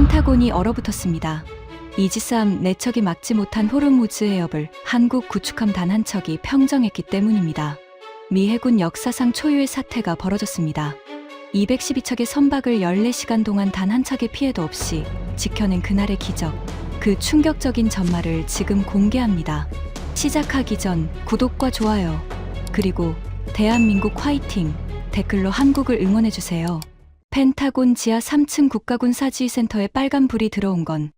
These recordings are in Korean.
펜타곤이 얼어붙었습니다. 이지스함 4척이 막지 못한 호르무즈 해협을 한국 구축함 단 한 척이 평정했기 때문입니다. 미 해군 역사상 초유의 사태가 벌어졌습니다. 212척의 선박을 14시간 동안 단 한 척의 피해도 없이 지켜낸 그날의 기적, 그 충격적인 전말을 지금 공개합니다. 시작하기 전 구독과 좋아요, 그리고 대한민국 화이팅! 댓글로 한국을 응원해주세요. 펜타곤 지하 3층 국가군사지휘센터에 빨간 불이 들어온 건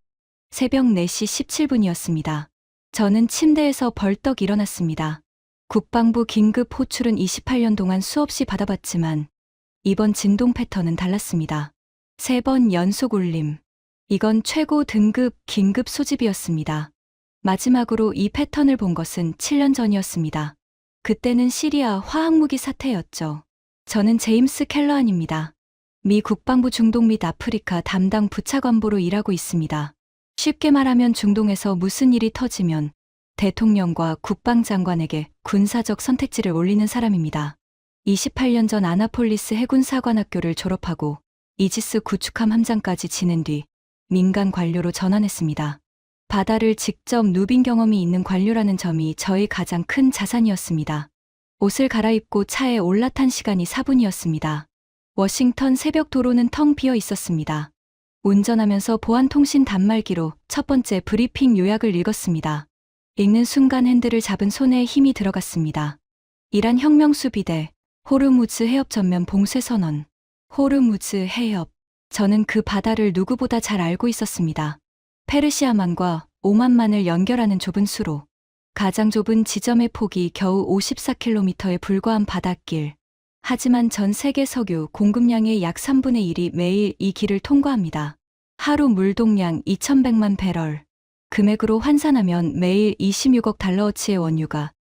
새벽 4시 17분이었습니다. 저는 침대에서 벌떡 일어났습니다. 국방부 긴급 호출은 28년 동안 수없이 받아봤지만 이번 진동 패턴은 달랐습니다. 3번 연속 울림. 이건 최고 등급 긴급 소집이었습니다. 마지막으로 이 패턴을 본 것은 7년 전이었습니다. 그때는 시리아 화학무기 사태였죠. 저는 제임스 켈러안입니다. 미 국방부 중동 및 아프리카 담당 부차관보로 일하고 있습니다. 쉽게 말하면 중동에서 무슨 일이 터지면 대통령과 국방장관에게 군사적 선택지를 올리는 사람입니다. 28년 전 아나폴리스 해군사관학교를 졸업하고 이지스 구축함 함장까지 지낸 뒤 민간 관료로 전환했습니다. 바다를 직접 누빈 경험이 있는 관료라는 점이 저의 가장 큰 자산이었습니다. 옷을 갈아입고 차에 올라탄 시간이 4분이었습니다. 워싱턴 새벽 도로는 텅 비어 있었습니다. 운전하면서 보안통신 단말기로 첫 번째 브리핑 요약을 읽었습니다. 읽는 순간 핸들을 잡은 손에 힘이 들어갔습니다. 이란 혁명수비대, 호르무즈 해협 전면 봉쇄 선언. 호르무즈 해협. 저는 그 바다를 누구보다 잘 알고 있었습니다. 페르시아만과 오만만을 연결하는 좁은 수로. 가장 좁은 지점의 폭이 겨우 54km에 불과한 바닷길. 하지만 전 세계 석유 공급량의 약 3분의 1이 매일 이 길을 통과합니다. 하루 물동량 2100만 배럴. 금액으로 환산하면 매일 26억 달러어치의 원유가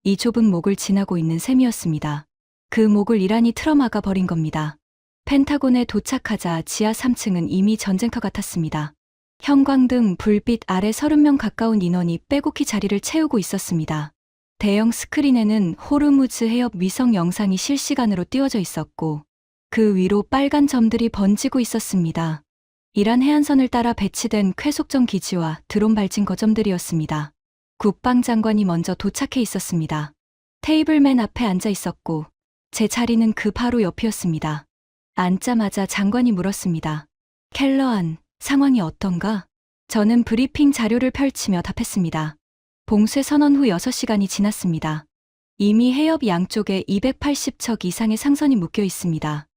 이 좁은 목을 지나고 있는 셈이었습니다. 그 목을 이란이 틀어막아 버린 겁니다. 펜타곤에 도착하자 지하 3층은 이미 전쟁터 같았습니다. 형광등, 불빛 아래 30명 가까운 인원이 빼곡히 자리를 채우고 있었습니다. 대형 스크린에는 호르무즈 해협 위성 영상이 실시간으로 띄워져 있었고 그 위로 빨간 점들이 번지고 있었습니다. 이란 해안선을 따라 배치된 쾌속정 기지와 드론 발진 거점들이었습니다. 국방장관이 먼저 도착해 있었습니다. 테이블 맨 앞에 앉아 있었고 제 자리는 그 바로 옆이었습니다. 앉자마자 장관이 물었습니다. 켈러안, 상황이 어떤가? 저는 브리핑 자료를 펼치며 답했습니다. 봉쇄 선언 후 6시간이 지났습니다. 이미 해협 양쪽에 280척 이상의 상선이 묶여 있습니다.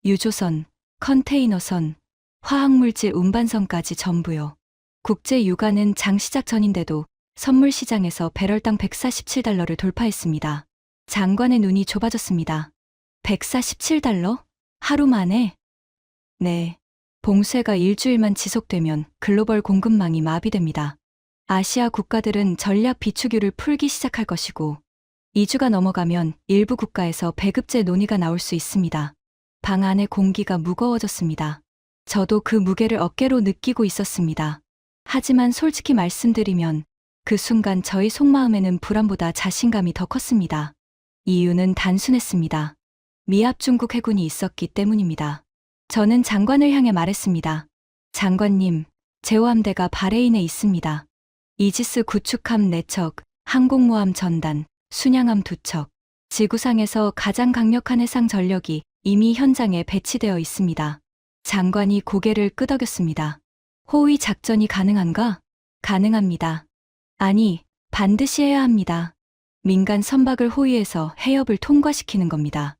유조선, 컨테이너선, 화학물질 운반선까지 전부요. 국제 유가는 장 시작 전인데도 선물 시장에서 배럴당 147달러를 돌파했습니다. 장관의 눈이 좁아졌습니다. 147달러? 하루 만에? 네. 봉쇄가 일주일만 지속되면 글로벌 공급망이 마비됩니다. 아시아 국가들은 전략 비축유를 풀기 시작할 것이고 2주가 넘어가면 일부 국가에서 배급제 논의가 나올 수 있습니다. 방 안의 공기가 무거워졌습니다. 저도 그 무게를 어깨로 느끼고 있었습니다. 하지만 솔직히 말씀드리면 그 순간 저희 속마음에는 불안보다 자신감이 더 컸습니다. 이유는 단순했습니다. 미합 중국 해군이 있었기 때문입니다. 저는 장관을 향해 말했습니다. 장관님, 제호함대가 바레인에 있습니다. 이지스 구축함 4척, 항공모함 전단, 순양함 2척, 지구상에서 가장 강력한 해상 전력이 이미 현장에 배치되어 있습니다. 장관이 고개를 끄덕였습니다. 호위 작전이 가능한가? 가능합니다. 아니, 반드시 해야 합니다. 민간 선박을 호위해서 해협을 통과시키는 겁니다.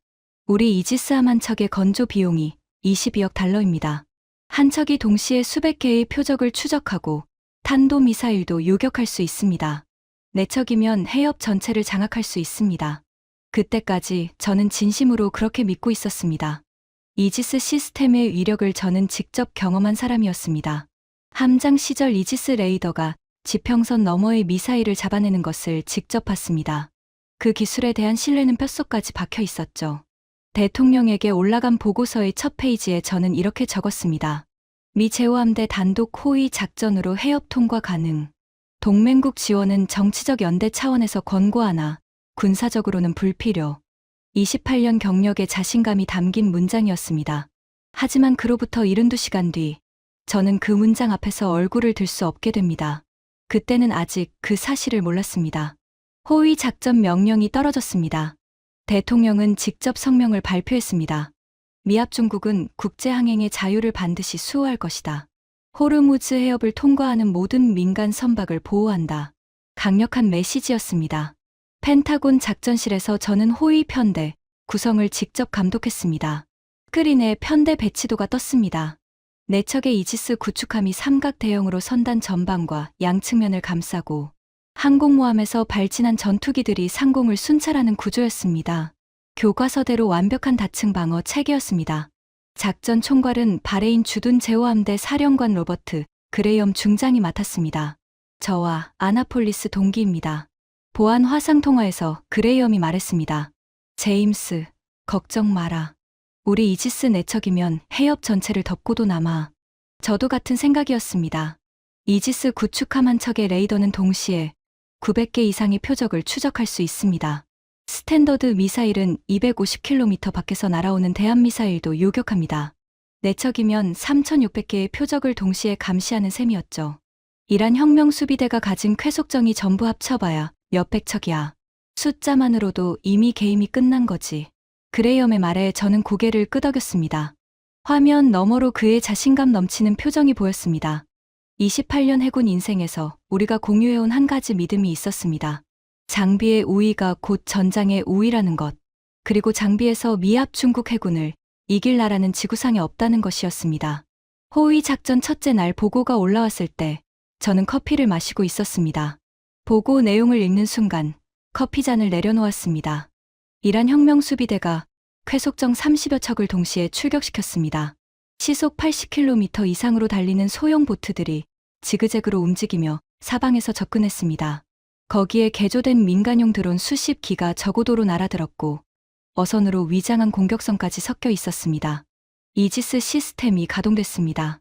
우리 이지스함 한 척의 건조 비용이 22억 달러입니다. 한 척이 동시에 수백 개의 표적을 추적하고 탄도미사일도 요격할 수 있습니다. 4척이면 해협 전체를 장악할 수 있습니다. 그때까지 저는 진심으로 그렇게 믿고 있었습니다. 이지스 시스템의 위력을 저는 직접 경험한 사람이었습니다. 함장 시절 이지스 레이더가 지평선 너머의 미사일을 잡아내는 것을 직접 봤습니다. 그 기술에 대한 신뢰는 뼛속까지 박혀 있었죠. 대통령에게 올라간 보고서의 첫 페이지에 저는 이렇게 적었습니다. 미 제호함대 단독 호위 작전으로 해협 통과 가능. 동맹국 지원은 정치적 연대 차원에서 권고하나 군사적으로는 불필요. 28년 경력의 자신감이 담긴 문장이었습니다. 하지만 그로부터 72시간 뒤 저는 그 문장 앞에서 얼굴을 들 수 없게 됩니다. 그때는 아직 그 사실을 몰랐습니다. 호위 작전 명령이 떨어졌습니다. 대통령은 직접 성명을 발표했습니다. 미합 중국은 국제 항행의 자유를 반드시 수호할 것이다. 호르무즈 해협을 통과하는 모든 민간 선박을 보호한다. 강력한 메시지였습니다. 펜타곤 작전실에서 저는 호위 편대 구성을 직접 감독했습니다. 스크린에 편대 배치도가 떴습니다. 4척의 이지스 구축함이 삼각 대형으로 선단 전방과 양측면을 감싸고 항공모함에서 발진한 전투기들이 상공을 순찰하는 구조였습니다. 교과서대로 완벽한 다층 방어 체계였습니다. 작전 총괄은 바레인 주둔 제호함대 사령관 로버트 그레이엄 중장이 맡았습니다. 저와 아나폴리스 동기입니다. 보안 화상 통화에서 그레이엄이 말했습니다. 제임스, 걱정 마라. 우리 이지스 4척이면 해협 전체를 덮고도 남아. 저도 같은 생각이었습니다. 이지스 구축함 한 척의 레이더는 동시에 900개 이상의 표적을 추적할 수 있습니다. 스탠더드 미사일은 250km 밖에서 날아오는 대한미사일도 요격합니다. 4척이면 3,600개의 표적을 동시에 감시하는 셈이었죠. 이란 혁명수비대가 가진 쾌속정이 전부 합쳐봐야 몇백 척이야. 숫자만으로도 이미 게임이 끝난 거지. 그레이엄의 말에 저는 고개를 끄덕였습니다. 화면 너머로 그의 자신감 넘치는 표정이 보였습니다. 28년 해군 인생에서 우리가 공유해온 한 가지 믿음이 있었습니다. 장비의 우위가 곧 전장의 우위라는 것, 그리고 장비에서 미합 중국 해군을 이길 나라는 지구상에 없다는 것이었습니다. 호위 작전 첫째 날 보고가 올라왔을 때 저는 커피를 마시고 있었습니다. 보고 내용을 읽는 순간 커피잔을 내려놓았습니다. 이란 혁명수비대가 쾌속정 30여 척을 동시에 출격시켰습니다. 시속 80km 이상으로 달리는 소형 보트들이 지그재그로 움직이며 사방에서 접근했습니다. 거기에 개조된 민간용 드론 수십 기가 저고도로 날아들었고 어선으로 위장한 공격선까지 섞여 있었습니다. 이지스 시스템이 가동됐습니다.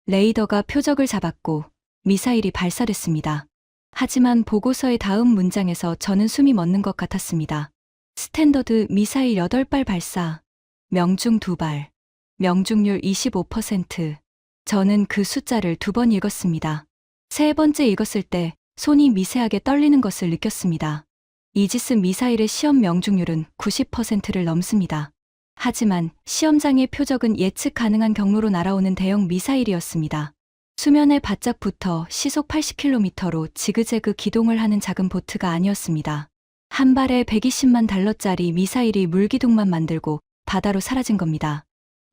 레이더가 표적을 잡았고 미사일이 발사됐습니다. 하지만 보고서의 다음 문장에서 저는 숨이 멎는 것 같았습니다. 스탠더드 미사일 8발 발사, 명중 2발, 명중률 25%. 저는 그 숫자를 2번 읽었습니다. 세 번째 읽었을 때 손이 미세하게 떨리는 것을 느꼈습니다. 이지스 미사일의 시험 명중률은 90%를 넘습니다. 하지만 시험장의 표적은 예측 가능한 경로로 날아오는 대형 미사일이었습니다. 수면에 바짝 붙어 시속 80km로 지그재그 기동을 하는 작은 보트가 아니었습니다. 한 발에 120만 달러짜리 미사일이 물기둥만 만들고 바다로 사라진 겁니다.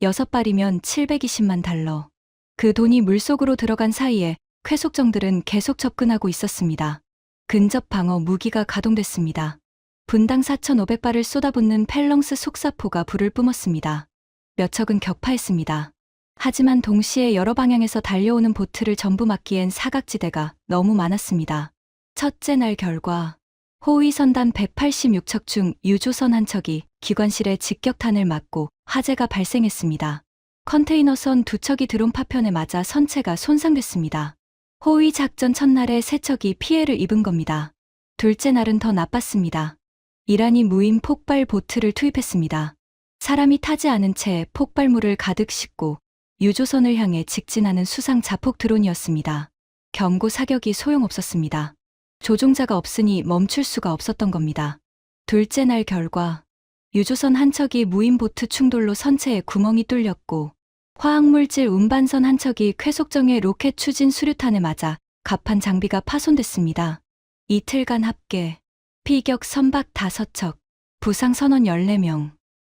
6발이면 720만 달러. 그 돈이 물속으로 들어간 사이에 쾌속정들은 계속 접근하고 있었습니다. 근접 방어 무기가 가동됐습니다. 분당 4,500발을 쏟아붓는 펠렁스 속사포가 불을 뿜었습니다. 몇 척은 격파했습니다. 하지만 동시에 여러 방향에서 달려오는 보트를 전부 막기엔 사각지대가 너무 많았습니다. 첫째 날 결과 호위선단 186척 중 유조선 한 척이 기관실에 직격탄을 맞고 화재가 발생했습니다. 컨테이너선 2척이 드론 파편에 맞아 선체가 손상됐습니다. 호위 작전 첫날에 3척이 피해를 입은 겁니다. 둘째 날은 더 나빴습니다. 이란이 무인 폭발 보트를 투입했습니다. 사람이 타지 않은 채 폭발물을 가득 싣고 유조선을 향해 직진하는 수상 자폭 드론이었습니다. 경고 사격이 소용없었습니다. 조종자가 없으니 멈출 수가 없었던 겁니다. 둘째 날 결과 유조선 한 척이 무인 보트 충돌로 선체에 구멍이 뚫렸고 화학물질 운반선 한 척이 쾌속정의 로켓 추진 수류탄에 맞아 갑판 장비가 파손됐습니다. 이틀간 합계 피격 선박 5척, 부상 선원 14명.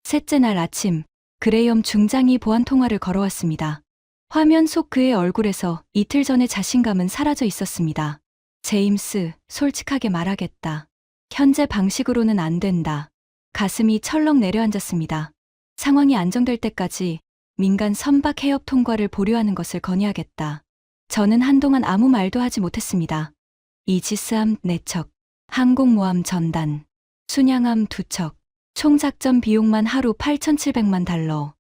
셋째 날 아침 그레이엄 중장이 보안 통화를 걸어왔습니다. 화면 속 그의 얼굴에서 이틀 전의 자신감은 사라져 있었습니다. 제임스, 솔직하게 말하겠다. 현재 방식으로는 안 된다. 가슴이 철렁 내려앉았습니다. 상황이 안정될 때까지 민간 선박 해협 통과를 보류하는 것을 건의하겠다. 저는 한동안 아무 말도 하지 못했습니다. 이지스함 4척, 항공모함 전단, 순양함 2척, 총작전 비용만 하루 8,700만 달러.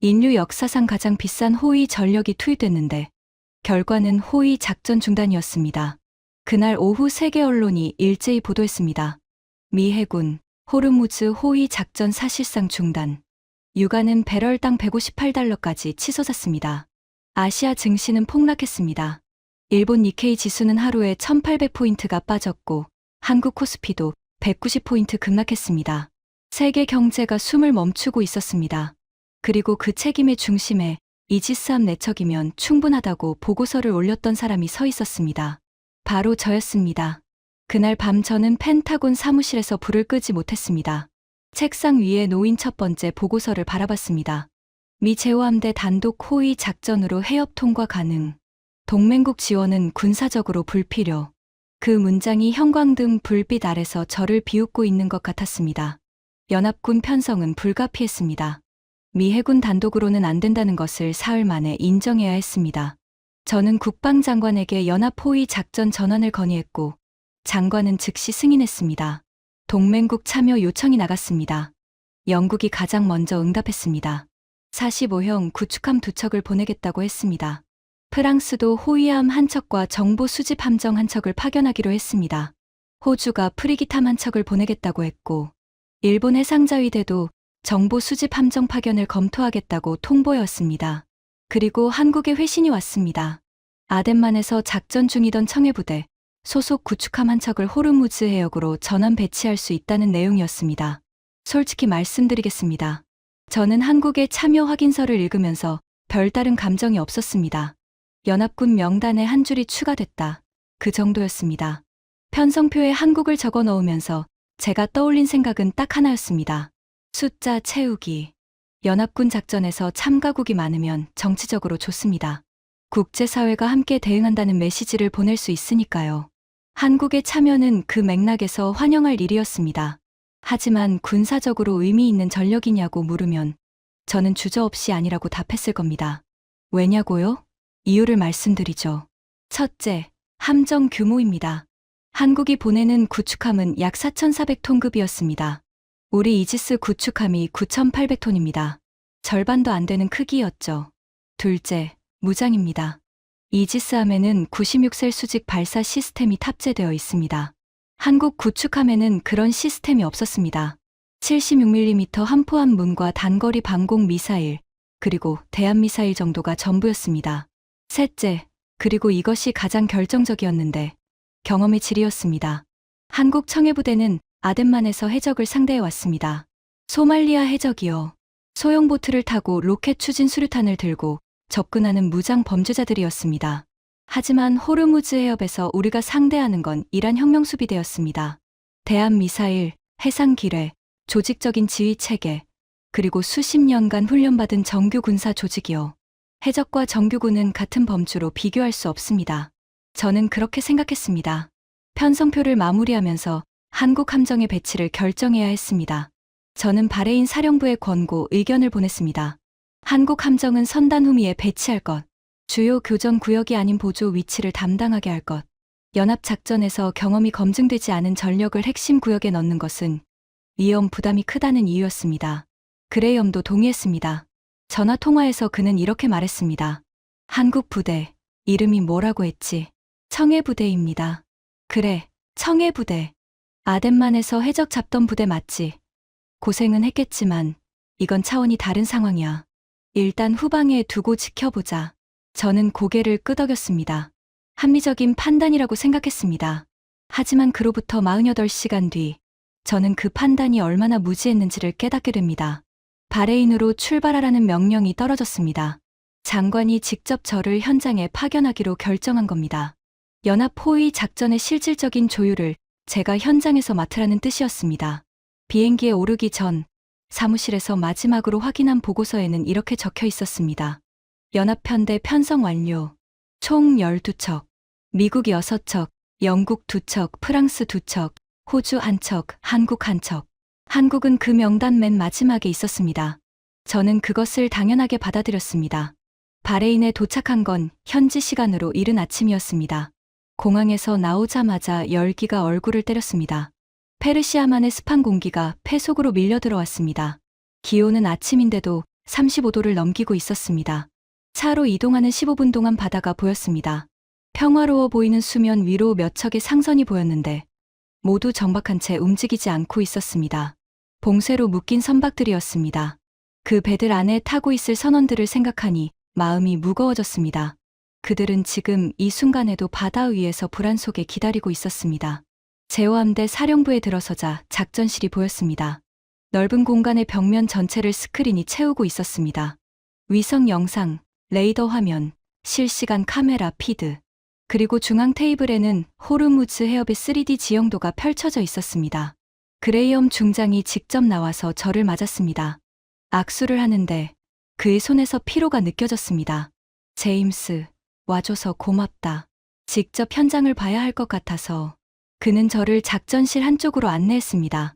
인류 역사상 가장 비싼 호위 전력이 투입됐는데 결과는 호위 작전 중단이었습니다. 그날 오후 세계 언론이 일제히 보도했습니다. 미 해군, 호르무즈 호위 작전 사실상 중단. 유가는 배럴당 158달러까지 치솟았습니다. 아시아 증시는 폭락했습니다. 일본 니케이 지수는 하루에 1800포인트가 빠졌고 한국 코스피도 190포인트 급락했습니다. 세계 경제가 숨을 멈추고 있었습니다. 그리고 그 책임의 중심에 이지스함 내척이면 충분하다고 보고서를 올렸던 사람이 서 있었습니다. 바로 저였습니다. 그날 밤 저는 펜타곤 사무실에서 불을 끄지 못했습니다. 책상 위에 놓인 첫 번째 보고서를 바라봤습니다. 미 제호함대 단독 호위 작전으로 해협 통과 가능. 동맹국 지원은 군사적으로 불필요. 그 문장이 형광등 불빛 아래서 저를 비웃고 있는 것 같았습니다. 연합군 편성은 불가피했습니다. 미 해군 단독으로는 안 된다는 것을 사흘 만에 인정해야 했습니다. 저는 국방장관에게 연합호위 작전 전환을 건의했고 장관은 즉시 승인했습니다. 동맹국 참여 요청이 나갔습니다. 영국이 가장 먼저 응답했습니다. 45형 구축함 2척을 보내겠다고 했습니다. 프랑스도 호위함 1척과 정보 수집 함정 1척을 파견하기로 했습니다. 호주가 프리기탐 1척을 보내겠다고 했고 일본 해상자위대도 정보 수집 함정 파견을 검토하겠다고 통보해왔습니다. 그리고 한국의 회신이 왔습니다. 아덴만에서 작전 중이던 청해부대 소속 구축함 1척을 호르무즈 해역으로 전원 배치할 수 있다는 내용이었습니다. 솔직히 말씀드리겠습니다. 저는 한국의 참여 확인서를 읽으면서 별다른 감정이 없었습니다. 연합군 명단에 한 줄이 추가됐다. 그 정도였습니다. 편성표에 한국을 적어 넣으면서 제가 떠올린 생각은 딱 하나였습니다. 숫자 채우기. 연합군 작전에서 참가국이 많으면 정치적으로 좋습니다. 국제사회가 함께 대응한다는 메시지를 보낼 수 있으니까요. 한국의 참여는 그 맥락에서 환영할 일이었습니다. 하지만 군사적으로 의미 있는 전력이냐고 물으면 저는 주저없이 아니라고 답했을 겁니다. 왜냐고요? 이유를 말씀드리죠. 첫째, 함정 규모입니다. 한국이 보내는 구축함은 약 4,400톤급이었습니다. 우리 이지스 구축함이 9,800톤입니다. 절반도 안 되는 크기였죠. 둘째, 무장입니다. 이지스함에는 96셀 수직 발사 시스템이 탑재되어 있습니다. 한국 구축함에는 그런 시스템이 없었습니다. 76mm 함포함 문과 단거리 방공 미사일, 그리고 대한미사일 정도가 전부였습니다. 셋째, 그리고 이것이 가장 결정적이었는데 경험의 질이었습니다. 한국 청해부대는 아덴만에서 해적을 상대해 왔습니다. 소말리아 해적이요. 소형 보트를 타고 로켓 추진 수류탄을 들고 접근하는 무장 범죄자들이었습니다. 하지만 호르무즈 해협에서 우리가 상대하는 건 이란 혁명수비대였습니다. 대한미사일, 해상기뢰, 조직적인 지휘체계, 그리고 수십 년간 훈련받은 정규 군사 조직이요. 해적과 정규군은 같은 범주로 비교할 수 없습니다. 저는 그렇게 생각했습니다. 편성표를 마무리하면서 한국 함정의 배치를 결정해야 했습니다. 저는 바레인 사령부에 권고 의견을 보냈습니다. 한국 함정은 선단 후미에 배치할 것, 주요 교전 구역이 아닌 보조 위치를 담당하게 할 것, 연합작전에서 경험이 검증되지 않은 전력을 핵심 구역에 넣는 것은 위험 부담이 크다는 이유였습니다. 그레이엄도 동의했습니다. 전화통화에서 그는 이렇게 말했습니다. 한국 부대, 이름이 뭐라고 했지? 청해부대입니다. 그래, 청해부대. 아덴만에서 해적 잡던 부대 맞지? 고생은 했겠지만 이건 차원이 다른 상황이야. 일단 후방에 두고 지켜보자. 저는 고개를 끄덕였습니다. 합리적인 판단이라고 생각했습니다. 하지만 그로부터 48시간 뒤, 저는 그 판단이 얼마나 무지했는지를 깨닫게 됩니다. 바레인으로 출발하라는 명령이 떨어졌습니다. 장관이 직접 저를 현장에 파견하기로 결정한 겁니다. 연합호위 작전의 실질적인 조율을 제가 현장에서 맡으라는 뜻이었습니다. 비행기에 오르기 전 사무실에서 마지막으로 확인한 보고서에는 이렇게 적혀 있었습니다. 연합편대 편성 완료. 총 12척. 미국 6척, 영국 2척, 프랑스 2척, 호주 1척, 한국 1척. 한국은 그 명단 맨 마지막에 있었습니다. 저는 그것을 당연하게 받아들였습니다. 바레인에 도착한 건 현지 시간으로 이른 아침이었습니다. 공항에서 나오자마자 열기가 얼굴을 때렸습니다. 페르시아만의 습한 공기가 폐 속으로 밀려 들어왔습니다. 기온은 아침인데도 35도를 넘기고 있었습니다. 차로 이동하는 15분 동안 바다가 보였습니다. 평화로워 보이는 수면 위로 몇 척의 상선이 보였는데 모두 정박한 채 움직이지 않고 있었습니다. 봉쇄로 묶인 선박들이었습니다. 그 배들 안에 타고 있을 선원들을 생각하니 마음이 무거워졌습니다. 그들은 지금 이 순간에도 바다 위에서 불안 속에 기다리고 있었습니다. 제호함대 사령부에 들어서자 작전실이 보였습니다. 넓은 공간의 벽면 전체를 스크린이 채우고 있었습니다. 위성 영상, 레이더 화면, 실시간 카메라 피드, 그리고 중앙 테이블에는 호르무즈 해협의 3D 지형도가 펼쳐져 있었습니다. 그레이엄 중장이 직접 나와서 저를 맞았습니다. 악수를 하는데 그의 손에서 피로가 느껴졌습니다. 제임스, 와줘서 고맙다. 직접 현장을 봐야 할 것 같아서 그는 저를 작전실 한쪽으로 안내했습니다.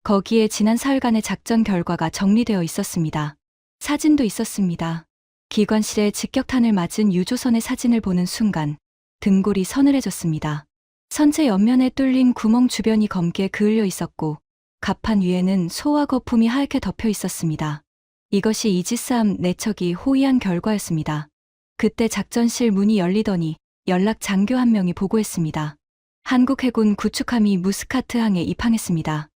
거기에 지난 사흘간의 작전 결과가 정리되어 있었습니다. 사진도 있었습니다. 기관실에 직격탄을 맞은 유조선의 사진을 보는 순간 등골이 서늘해졌습니다. 선체 옆면에 뚫린 구멍 주변이 검게 그을려 있었고 갑판 위에는 소와 거품이 하얗게 덮여 있었습니다. 이것이 이지스함 내척이 호위한 결과였습니다. 그때 작전실 문이 열리더니 연락 장교 한 명이 보고했습니다. 한국 해군 구축함이 무스카트 항에 입항했습니다.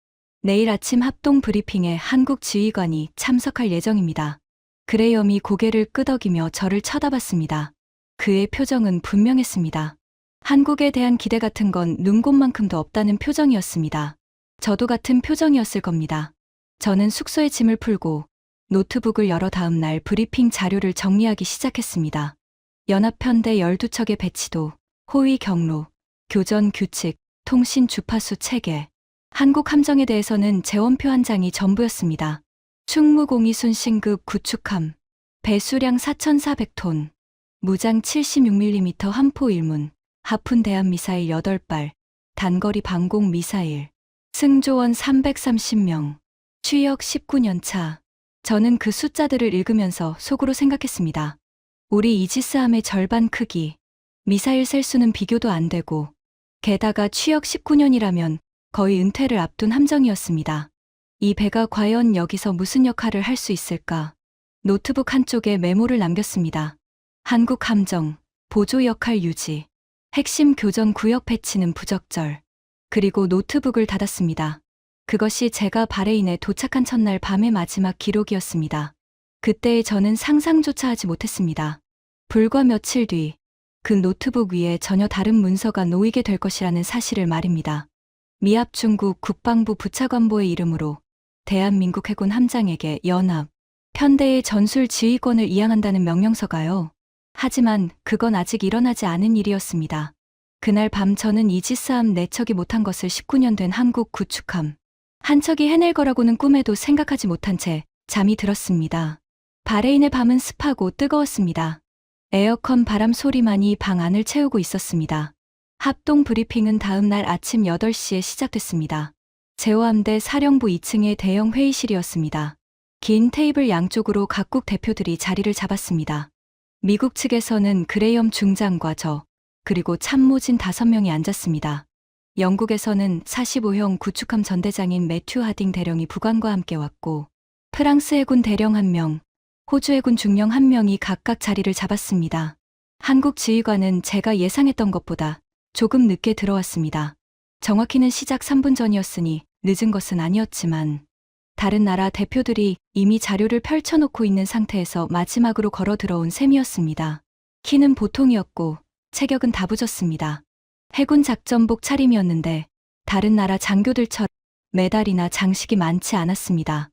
내일 아침 합동 브리핑에 한국 지휘관이 참석할 예정입니다. 그레이엄이 고개를 끄덕이며 저를 쳐다봤습니다. 그의 표정은 분명했습니다. 한국에 대한 기대 같은 건 눈곱만큼도 없다는 표정이었습니다. 저도 같은 표정이었을 겁니다. 저는 숙소에 짐을 풀고 노트북을 열어 다음 날 브리핑 자료를 정리하기 시작했습니다. 연합편대 12척의 배치도, 호위 경로, 교전 규칙, 통신 주파수 체계, 한국 함정에 대해서는 재원표 한 장이 전부였습니다. 충무공이순 신급 구축함, 배수량 4,400톤, 무장 76mm 함포 1문, 하푼 대함 미사일 8발, 단거리 방공 미사일, 승조원 330명, 취역 19년 차. 저는 그 숫자들을 읽으면서 속으로 생각했습니다. 우리 이지스함의 절반 크기, 미사일 셀수는 비교도 안 되고, 게다가 취역 19년이라면 거의 은퇴를 앞둔 함정이었습니다. 이 배가 과연 여기서 무슨 역할을 할 수 있을까? 노트북 한쪽에 메모를 남겼습니다. 한국 함정, 보조 역할 유지, 핵심 교전 구역 배치는 부적절. 그리고 노트북을 닫았습니다. 그것이 제가 바레인에 도착한 첫날 밤의 마지막 기록이었습니다. 그때의 저는 상상조차 하지 못했습니다. 불과 며칠 뒤, 그 노트북 위에 전혀 다른 문서가 놓이게 될 것이라는 사실을 말입니다. 미합 중국 국방부 부차관보의 이름으로 대한민국 해군 함장에게 연합, 편대의 전술 지휘권을 이양한다는 명령서가요. 하지만 그건 아직 일어나지 않은 일이었습니다. 그날 밤 저는 이지스함 내척이 못한 것을 19년 된 한국 구축함 한 척이 해낼 거라고는 꿈에도 생각하지 못한 채 잠이 들었습니다. 바레인의 밤은 습하고 뜨거웠습니다. 에어컨 바람 소리만이 방 안을 채우고 있었습니다. 합동 브리핑은 다음 날 아침 8시에 시작됐습니다. 제호함대 사령부 2층의 대형 회의실이었습니다. 긴 테이블 양쪽으로 각국 대표들이 자리를 잡았습니다. 미국 측에서는 그레이엄 중장과 저, 그리고 참모진 5명이 앉았습니다. 영국에서는 45형 구축함 전대장인 매튜 하딩 대령이 부관과 함께 왔고, 프랑스 해군 대령 1명, 호주 해군 중령 1명이 각각 자리를 잡았습니다. 한국 지휘관은 제가 예상했던 것보다 조금 늦게 들어왔습니다. 정확히는 시작 3분 전이었으니 늦은 것은 아니었지만, 다른 나라 대표들이 이미 자료를 펼쳐놓고 있는 상태에서 마지막으로 걸어 들어온 셈이었습니다. 키는 보통이었고 체격은 다부졌습니다. 해군 작전복 차림이었는데 다른 나라 장교들처럼 메달이나 장식이 많지 않았습니다.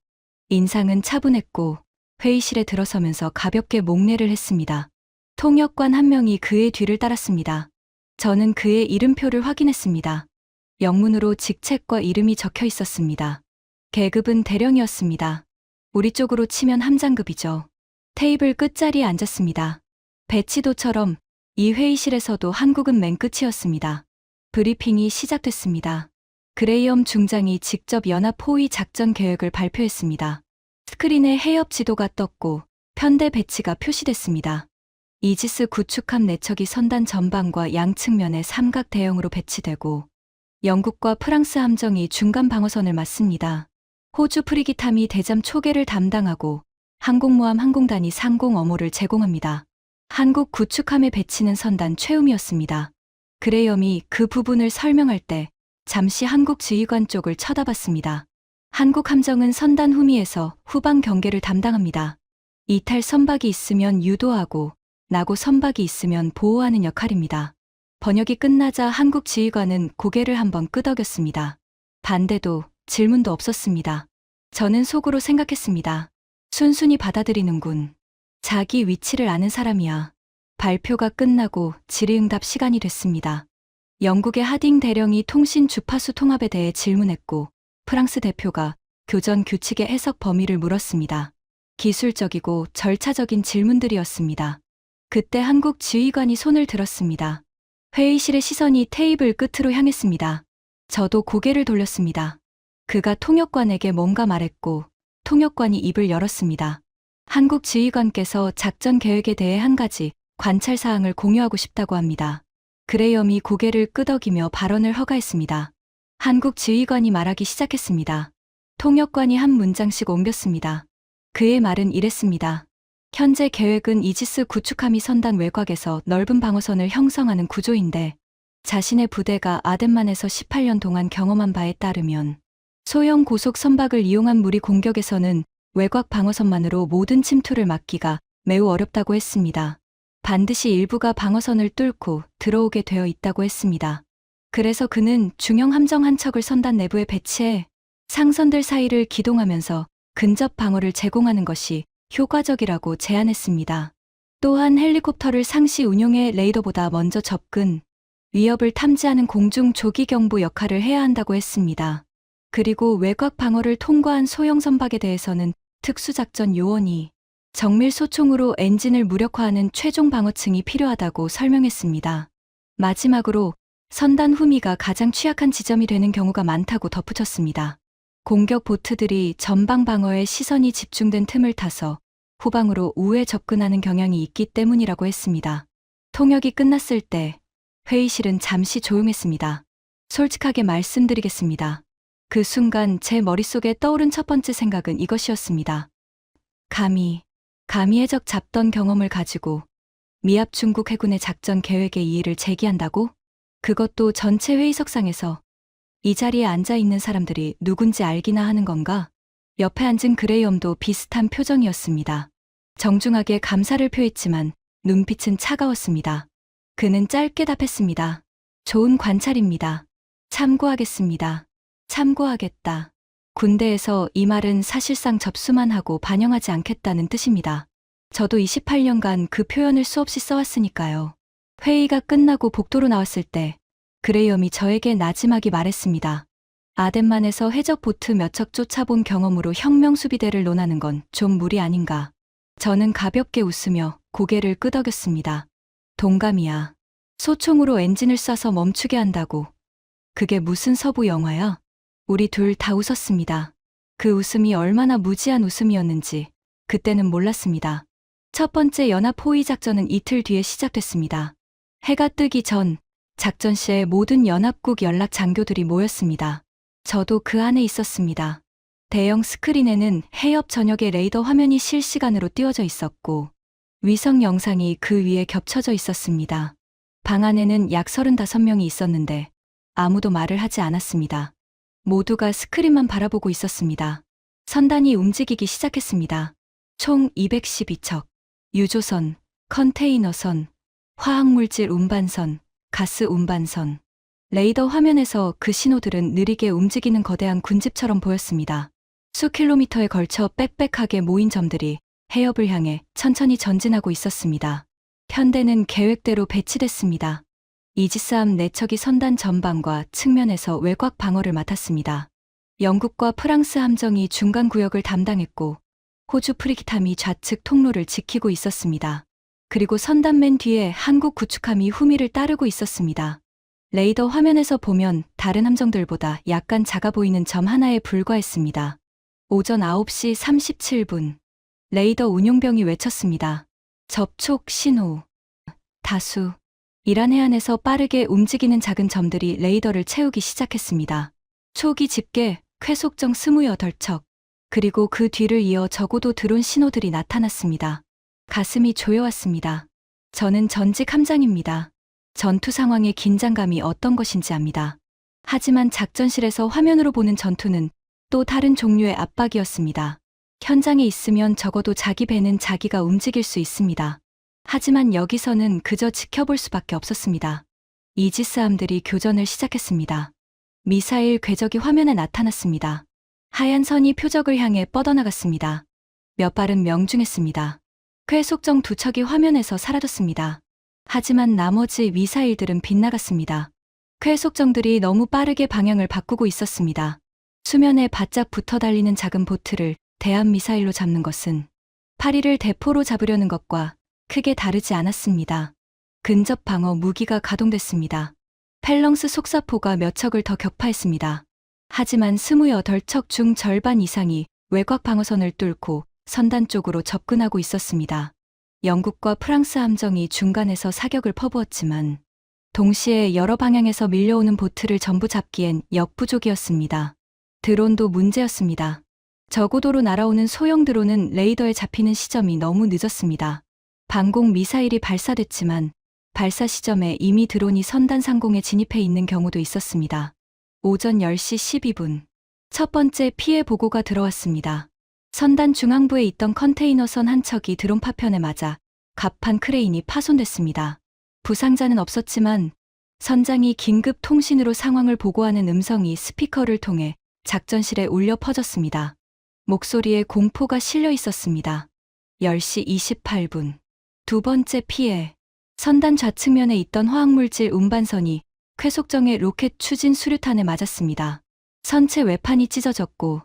인상은 차분했고 회의실에 들어서면서 가볍게 목례를 했습니다. 통역관 한 명이 그의 뒤를 따랐습니다. 저는 그의 이름표를 확인했습니다. 영문으로 직책과 이름이 적혀 있었습니다. 계급은 대령이었습니다. 우리 쪽으로 치면 함장급이죠. 테이블 끝자리에 앉았습니다. 배치도처럼 이 회의실에서도 한국은 맨 끝이었습니다. 브리핑이 시작됐습니다. 그레이엄 중장이 직접 연합 호위 작전 계획을 발표했습니다. 스크린에 해협 지도가 떴고 편대 배치가 표시됐습니다. 이지스 구축함 4척이 선단 전방과 양측면에 삼각 대형으로 배치되고 영국과 프랑스 함정이 중간 방어선을 맞습니다. 호주 프리기탐이 대잠 초계를 담당하고 항공모함 항공단이 상공 어모를 제공합니다. 한국 구축함의 배치는 선단 최움이었습니다. 그레이엄이 그 부분을 설명할 때 잠시 한국 지휘관 쪽을 쳐다봤습니다. 한국 함정은 선단 후미에서 후방 경계를 담당합니다. 이탈 선박이 있으면 유도하고 나고 선박이 있으면 보호하는 역할입니다. 번역이 끝나자 한국 지휘관은 고개를 한번 끄덕였습니다. 반대도 질문도 없었습니다. 저는 속으로 생각했습니다. 순순히 받아들이는군. 자기 위치를 아는 사람이야. 발표가 끝나고 질의응답 시간이 됐습니다. 영국의 하딩 대령이 통신 주파수 통합에 대해 질문했고 프랑스 대표가 교전 규칙의 해석 범위를 물었습니다. 기술적이고 절차적인 질문들이었습니다. 그때 한국 지휘관이 손을 들었습니다. 회의실의 시선이 테이블 끝으로 향했습니다. 저도 고개를 돌렸습니다. 그가 통역관에게 뭔가 말했고 통역관이 입을 열었습니다. 한국 지휘관께서 작전 계획에 대해 한 가지 관찰 사항을 공유하고 싶다고 합니다. 그레이엄이 고개를 끄덕이며 발언을 허가했습니다. 한국 지휘관이 말하기 시작했습니다. 통역관이 한 문장씩 옮겼습니다. 그의 말은 이랬습니다. 현재 계획은 이지스 구축함이 선단 외곽에서 넓은 방어선을 형성하는 구조인데 자신의 부대가 아덴만에서 18년 동안 경험한 바에 따르면 소형 고속 선박을 이용한 무리 공격에서는 외곽 방어선만으로 모든 침투를 막기가 매우 어렵다고 했습니다. 반드시 일부가 방어선을 뚫고 들어오게 되어 있다고 했습니다. 그래서 그는 중형 함정 한 척을 선단 내부에 배치해 상선들 사이를 기동하면서 근접 방어를 제공하는 것이 효과적이라고 제안했습니다. 또한 헬리콥터를 상시 운용해 레이더보다 먼저 접근, 위협을 탐지하는 공중 조기 경보 역할을 해야 한다고 했습니다. 그리고 외곽 방어를 통과한 소형 선박에 대해서는 특수작전 요원이 정밀 소총으로 엔진을 무력화하는 최종 방어층이 필요하다고 설명했습니다. 마지막으로 선단 후미가 가장 취약한 지점이 되는 경우가 많다고 덧붙였습니다. 공격 보트들이 전방 방어에 시선이 집중된 틈을 타서 후방으로 우회 접근하는 경향이 있기 때문이라고 했습니다. 통역이 끝났을 때 회의실은 잠시 조용했습니다. 솔직하게 말씀드리겠습니다. 그 순간 제 머릿속에 떠오른 첫 번째 생각은 이것이었습니다. 감히 해적 잡던 경험을 가지고 미합 중국 해군의 작전 계획에 이의를 제기한다고? 그것도 전체 회의석상에서 이 자리에 앉아 있는 사람들이 누군지 알기나 하는 건가? 옆에 앉은 그레이엄도 비슷한 표정이었습니다. 정중하게 감사를 표했지만 눈빛은 차가웠습니다. 그는 짧게 답했습니다. 좋은 관찰입니다. 참고하겠습니다. 참고하겠다. 군대에서 이 말은 사실상 접수만 하고 반영하지 않겠다는 뜻입니다. 저도 28년간 그 표현을 수없이 써왔으니까요. 회의가 끝나고 복도로 나왔을 때 그레이엄이 저에게 나지막이 말했습니다. 아덴만에서 해적 보트 몇 척 쫓아본 경험으로 혁명 수비대를 논하는 건 좀 무리 아닌가. 저는 가볍게 웃으며 고개를 끄덕였습니다. 동감이야. 소총으로 엔진을 쏴서 멈추게 한다고. 그게 무슨 서부 영화야? 우리 둘 다 웃었습니다. 그 웃음이 얼마나 무지한 웃음이었는지 그때는 몰랐습니다. 첫 번째 연합 호위 작전은 이틀 뒤에 시작됐습니다. 해가 뜨기 전 작전시에 모든 연합국 연락 장교들이 모였습니다. 저도 그 안에 있었습니다. 대형 스크린에는 해협 전역의 레이더 화면이 실시간으로 띄워져 있었고 위성 영상이 그 위에 겹쳐져 있었습니다. 방 안에는 약 35명이 있었는데 아무도 말을 하지 않았습니다. 모두가 스크린만 바라보고 있었습니다. 선단이 움직이기 시작했습니다. 총 212척, 유조선, 컨테이너선, 화학물질 운반선, 가스 운반선. 레이더 화면에서 그 신호들은 느리게 움직이는 거대한 군집처럼 보였습니다. 수 킬로미터에 걸쳐 빽빽하게 모인 점들이 해협을 향해 천천히 전진하고 있었습니다. 편대는 계획대로 배치됐습니다. 이지스함 4척이 선단 전방과 측면에서 외곽 방어를 맡았습니다. 영국과 프랑스 함정이 중간 구역을 담당했고 호주 프리기탐이 좌측 통로를 지키고 있었습니다. 그리고 선단 맨 뒤에 한국 구축함이 후미를 따르고 있었습니다. 레이더 화면에서 보면 다른 함정들보다 약간 작아 보이는 점 하나에 불과했습니다. 오전 9시 37분. 레이더 운용병이 외쳤습니다. 접촉 신호. 다수. 이란 해안에서 빠르게 움직이는 작은 점들이 레이더를 채우기 시작했습니다. 초기 집계, 쾌속정 28척. 그리고 그 뒤를 이어 적어도 드론 신호들이 나타났습니다. 가슴이 조여왔습니다. 저는 전직 함장입니다. 전투 상황의 긴장감이 어떤 것인지 압니다. 하지만 작전실에서 화면으로 보는 전투는 또 다른 종류의 압박이었습니다. 현장에 있으면 적어도 자기 배는 자기가 움직일 수 있습니다. 하지만 여기서는 그저 지켜볼 수밖에 없었습니다. 이지스함들이 교전을 시작했습니다. 미사일 궤적이 화면에 나타났습니다. 하얀 선이 표적을 향해 뻗어나갔습니다. 몇 발은 명중했습니다. 쾌속정 두 척이 화면에서 사라졌습니다. 하지만 나머지 미사일들은 빗나갔습니다. 쾌속정들이 너무 빠르게 방향을 바꾸고 있었습니다. 수면에 바짝 붙어 달리는 작은 보트를 대함 미사일로 잡는 것은 파리를 대포로 잡으려는 것과 크게 다르지 않았습니다. 근접 방어 무기가 가동됐습니다. 펠렁스 속사포가 몇 척을 더 격파했습니다. 하지만 28척 중 절반 이상이 외곽 방어선을 뚫고 선단 쪽으로 접근하고 있었습니다. 영국과 프랑스 함정이 중간에서 사격을 퍼부었지만 동시에 여러 방향에서 밀려오는 보트를 전부 잡기엔 역부족이었습니다. 드론도 문제였습니다. 저고도로 날아오는 소형 드론은 레이더에 잡히는 시점이 너무 늦었습니다. 방공 미사일이 발사됐지만 발사 시점에 이미 드론이 선단 상공에 진입해 있는 경우도 있었습니다. 오전 10시 12분 첫 번째 피해 보고가 들어왔습니다. 선단 중앙부에 있던 컨테이너선 한 척이 드론 파편에 맞아 갑판 크레인이 파손됐습니다. 부상자는 없었지만 선장이 긴급 통신으로 상황을 보고하는 음성이 스피커를 통해 작전실에 울려 퍼졌습니다. 목소리에 공포가 실려 있었습니다. 10시 28분 두 번째 피해. 선단 좌측면에 있던 화학물질 운반선이 쾌속정의 로켓 추진 수류탄에 맞았습니다. 선체 외판이 찢어졌고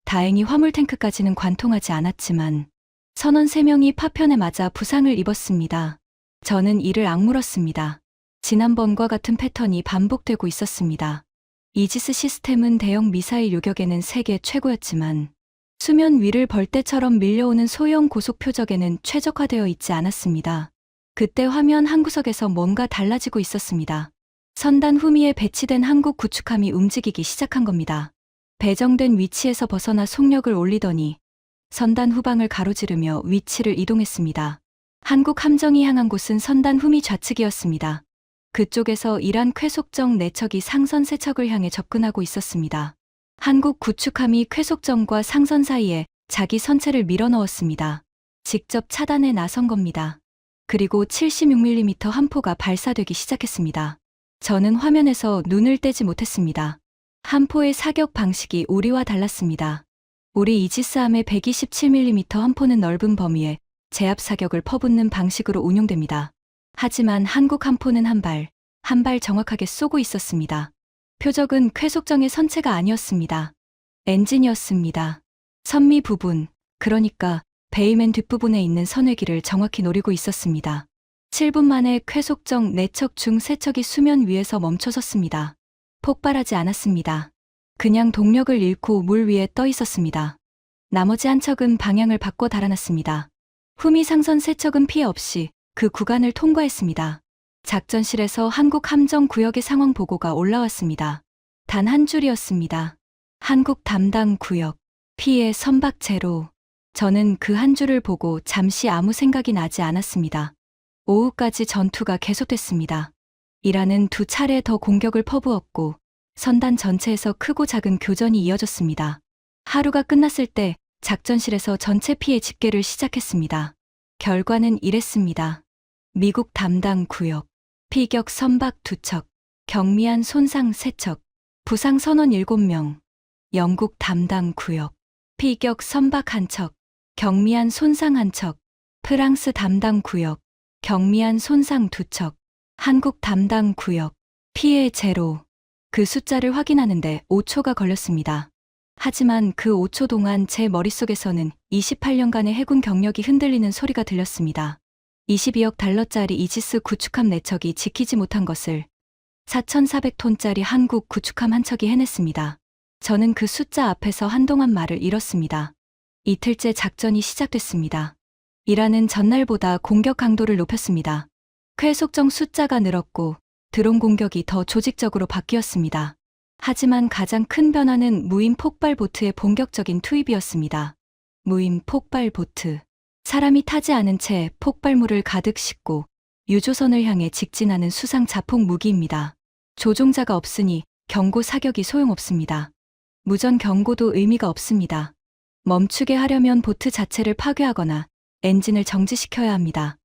다행히 화물탱크까지는 관통하지 않았지만 선원 3명이 파편에 맞아 부상을 입었습니다. 저는 이를 악물었습니다. 지난번과 같은 패턴이 반복되고 있었습니다. 이지스 시스템은 대형 미사일 요격에는 세계 최고였지만 수면 위를 벌떼처럼 밀려오는 소형 고속 표적에는 최적화되어 있지 않았습니다. 그때 화면 한 구석에서 뭔가 달라지고 있었습니다. 선단 후미에 배치된 한국 구축함이 움직이기 시작한 겁니다. 배정된 위치에서 벗어나 속력을 올리더니 선단 후방을 가로지르며 위치를 이동했습니다. 한국 함정이 향한 곳은 선단 후미 좌측이었습니다. 그쪽에서 이란 쾌속정 4척이 상선 3척을 향해 접근하고 있었습니다. 한국 구축함이 쾌속정과 상선 사이에 자기 선체를 밀어넣었습니다. 직접 차단에 나선 겁니다. 그리고 76mm 한 포가 발사되기 시작했습니다. 저는 화면에서 눈을 떼지 못했습니다. 한 포의 사격 방식이 우리와 달랐습니다. 우리 이지스함의 127mm 한 포는 넓은 범위에 제압 사격을 퍼붓는 방식으로 운용됩니다. 하지만 한국 한 포는 한 발 정확하게 쏘고 있었습니다. 표적은 쾌속정의 선체가 아니었습니다. 엔진이었습니다. 선미 부분, 그러니까 베이맨 뒷부분에 있는 선회기를 정확히 노리고 있었습니다. 7분 만에 쾌속정 4척 중 3척이 수면 위에서 멈춰섰습니다. 폭발하지 않았습니다. 그냥 동력을 잃고 물 위에 떠 있었습니다. 나머지 한 척은 방향을 바꿔 달아났습니다. 후미 상선 3척은 피해 없이 그 구간을 통과했습니다. 작전실에서 한국 함정 구역의 상황 보고가 올라왔습니다. 단 한 줄이었습니다. 한국 담당 구역, 피해 선박 제로. 저는 그 한 줄을 보고 잠시 아무 생각이 나지 않았습니다. 오후까지 전투가 계속됐습니다. 이란은 2차례 더 공격을 퍼부었고 선단 전체에서 크고 작은 교전이 이어졌습니다. 하루가 끝났을 때 작전실에서 전체 피해 집계를 시작했습니다. 결과는 이랬습니다. 미국 담당 구역, 피격 선박 2척, 경미한 손상 3척, 부상 선원 7명. 영국 담당 구역, 피격 선박 1척, 경미한 손상 1척, 프랑스 담당 구역, 경미한 손상 2척, 한국 담당 구역, 피해 제로. 그 숫자를 확인하는데 5초가 걸렸습니다. 하지만 그 5초 동안 제 머릿속에서는 28년간의 해군 경력이 흔들리는 소리가 들렸습니다. 22억 달러짜리 이지스 구축함 4척이 지키지 못한 것을 4,400톤짜리 한국 구축함 한 척이 해냈습니다. 저는 그 숫자 앞에서 한동안 말을 잃었습니다. 이틀째 작전이 시작됐습니다. 이란은 전날보다 공격 강도를 높였습니다. 쾌속정 숫자가 늘었고 드론 공격이 더 조직적으로 바뀌었습니다. 하지만 가장 큰 변화는 무인 폭발 보트의 본격적인 투입이었습니다. 무인 폭발 보트. 사람이 타지 않은 채 폭발물을 가득 싣고 유조선을 향해 직진하는 수상 자폭 무기입니다. 조종자가 없으니 경고 사격이 소용없습니다. 무전 경고도 의미가 없습니다. 멈추게 하려면 보트 자체를 파괴하거나 엔진을 정지시켜야 합니다.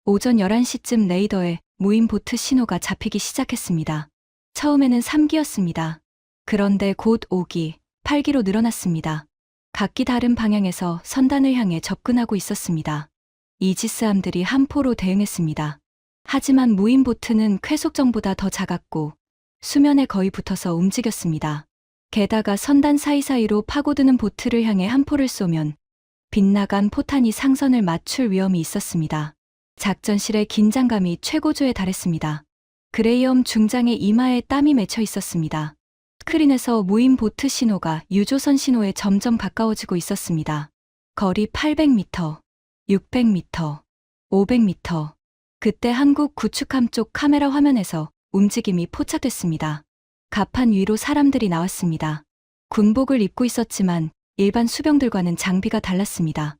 오전 11시쯤 레이더에 무인 보트 신호가 잡히기 시작했습니다. 처음에는 3기였습니다. 그런데 곧 5기, 8기로 늘어났습니다. 각기 다른 방향에서 선단을 향해 접근하고 있었습니다. 이지스함들이 함포로 대응했습니다. 하지만 무인 보트는 쾌속정보다 더 작았고 수면에 거의 붙어서 움직였습니다. 게다가 선단 사이사이로 파고드는 보트를 향해 함포를 쏘면 빗나간 포탄이 상선을 맞출 위험이 있었습니다. 작전실의 긴장감이 최고조에 달했습니다. 그레이엄 중장의 이마에 땀이 맺혀 있었습니다. 스크린에서 무인 보트 신호가 유조선 신호에 점점 가까워지고 있었습니다. 거리 800m, 600m, 500m. 그때 한국 구축함 쪽 카메라 화면에서 움직임이 포착됐습니다. 갑판 위로 사람들이 나왔습니다. 군복을 입고 있었지만 일반 수병들과는 장비가 달랐습니다.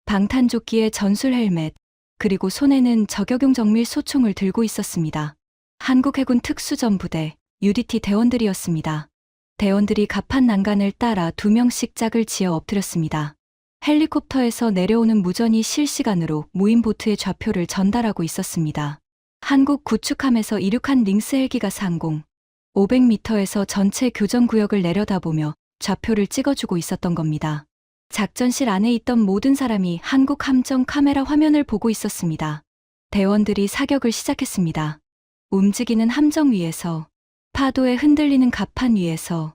방탄조끼에 전술 헬멧, 그리고 손에는 저격용 정밀 소총을 들고 있었습니다. 한국 해군 특수전부대, UDT 대원들이었습니다. 대원들이 갑판 난간을 따라 2명씩 짝을 지어 엎드렸습니다. 헬리콥터에서 내려오는 무전이 실시간으로 무인 보트의 좌표를 전달하고 있었습니다. 한국 구축함에서 이륙한 링스 헬기가 상공 500m에서 전체 교전 구역을 내려다보며 좌표를 찍어주고 있었던 겁니다. 작전실 안에 있던 모든 사람이 한국 함정 카메라 화면을 보고 있었습니다. 대원들이 사격을 시작했습니다. 움직이는 함정 위에서, 파도에 흔들리는 갑판 위에서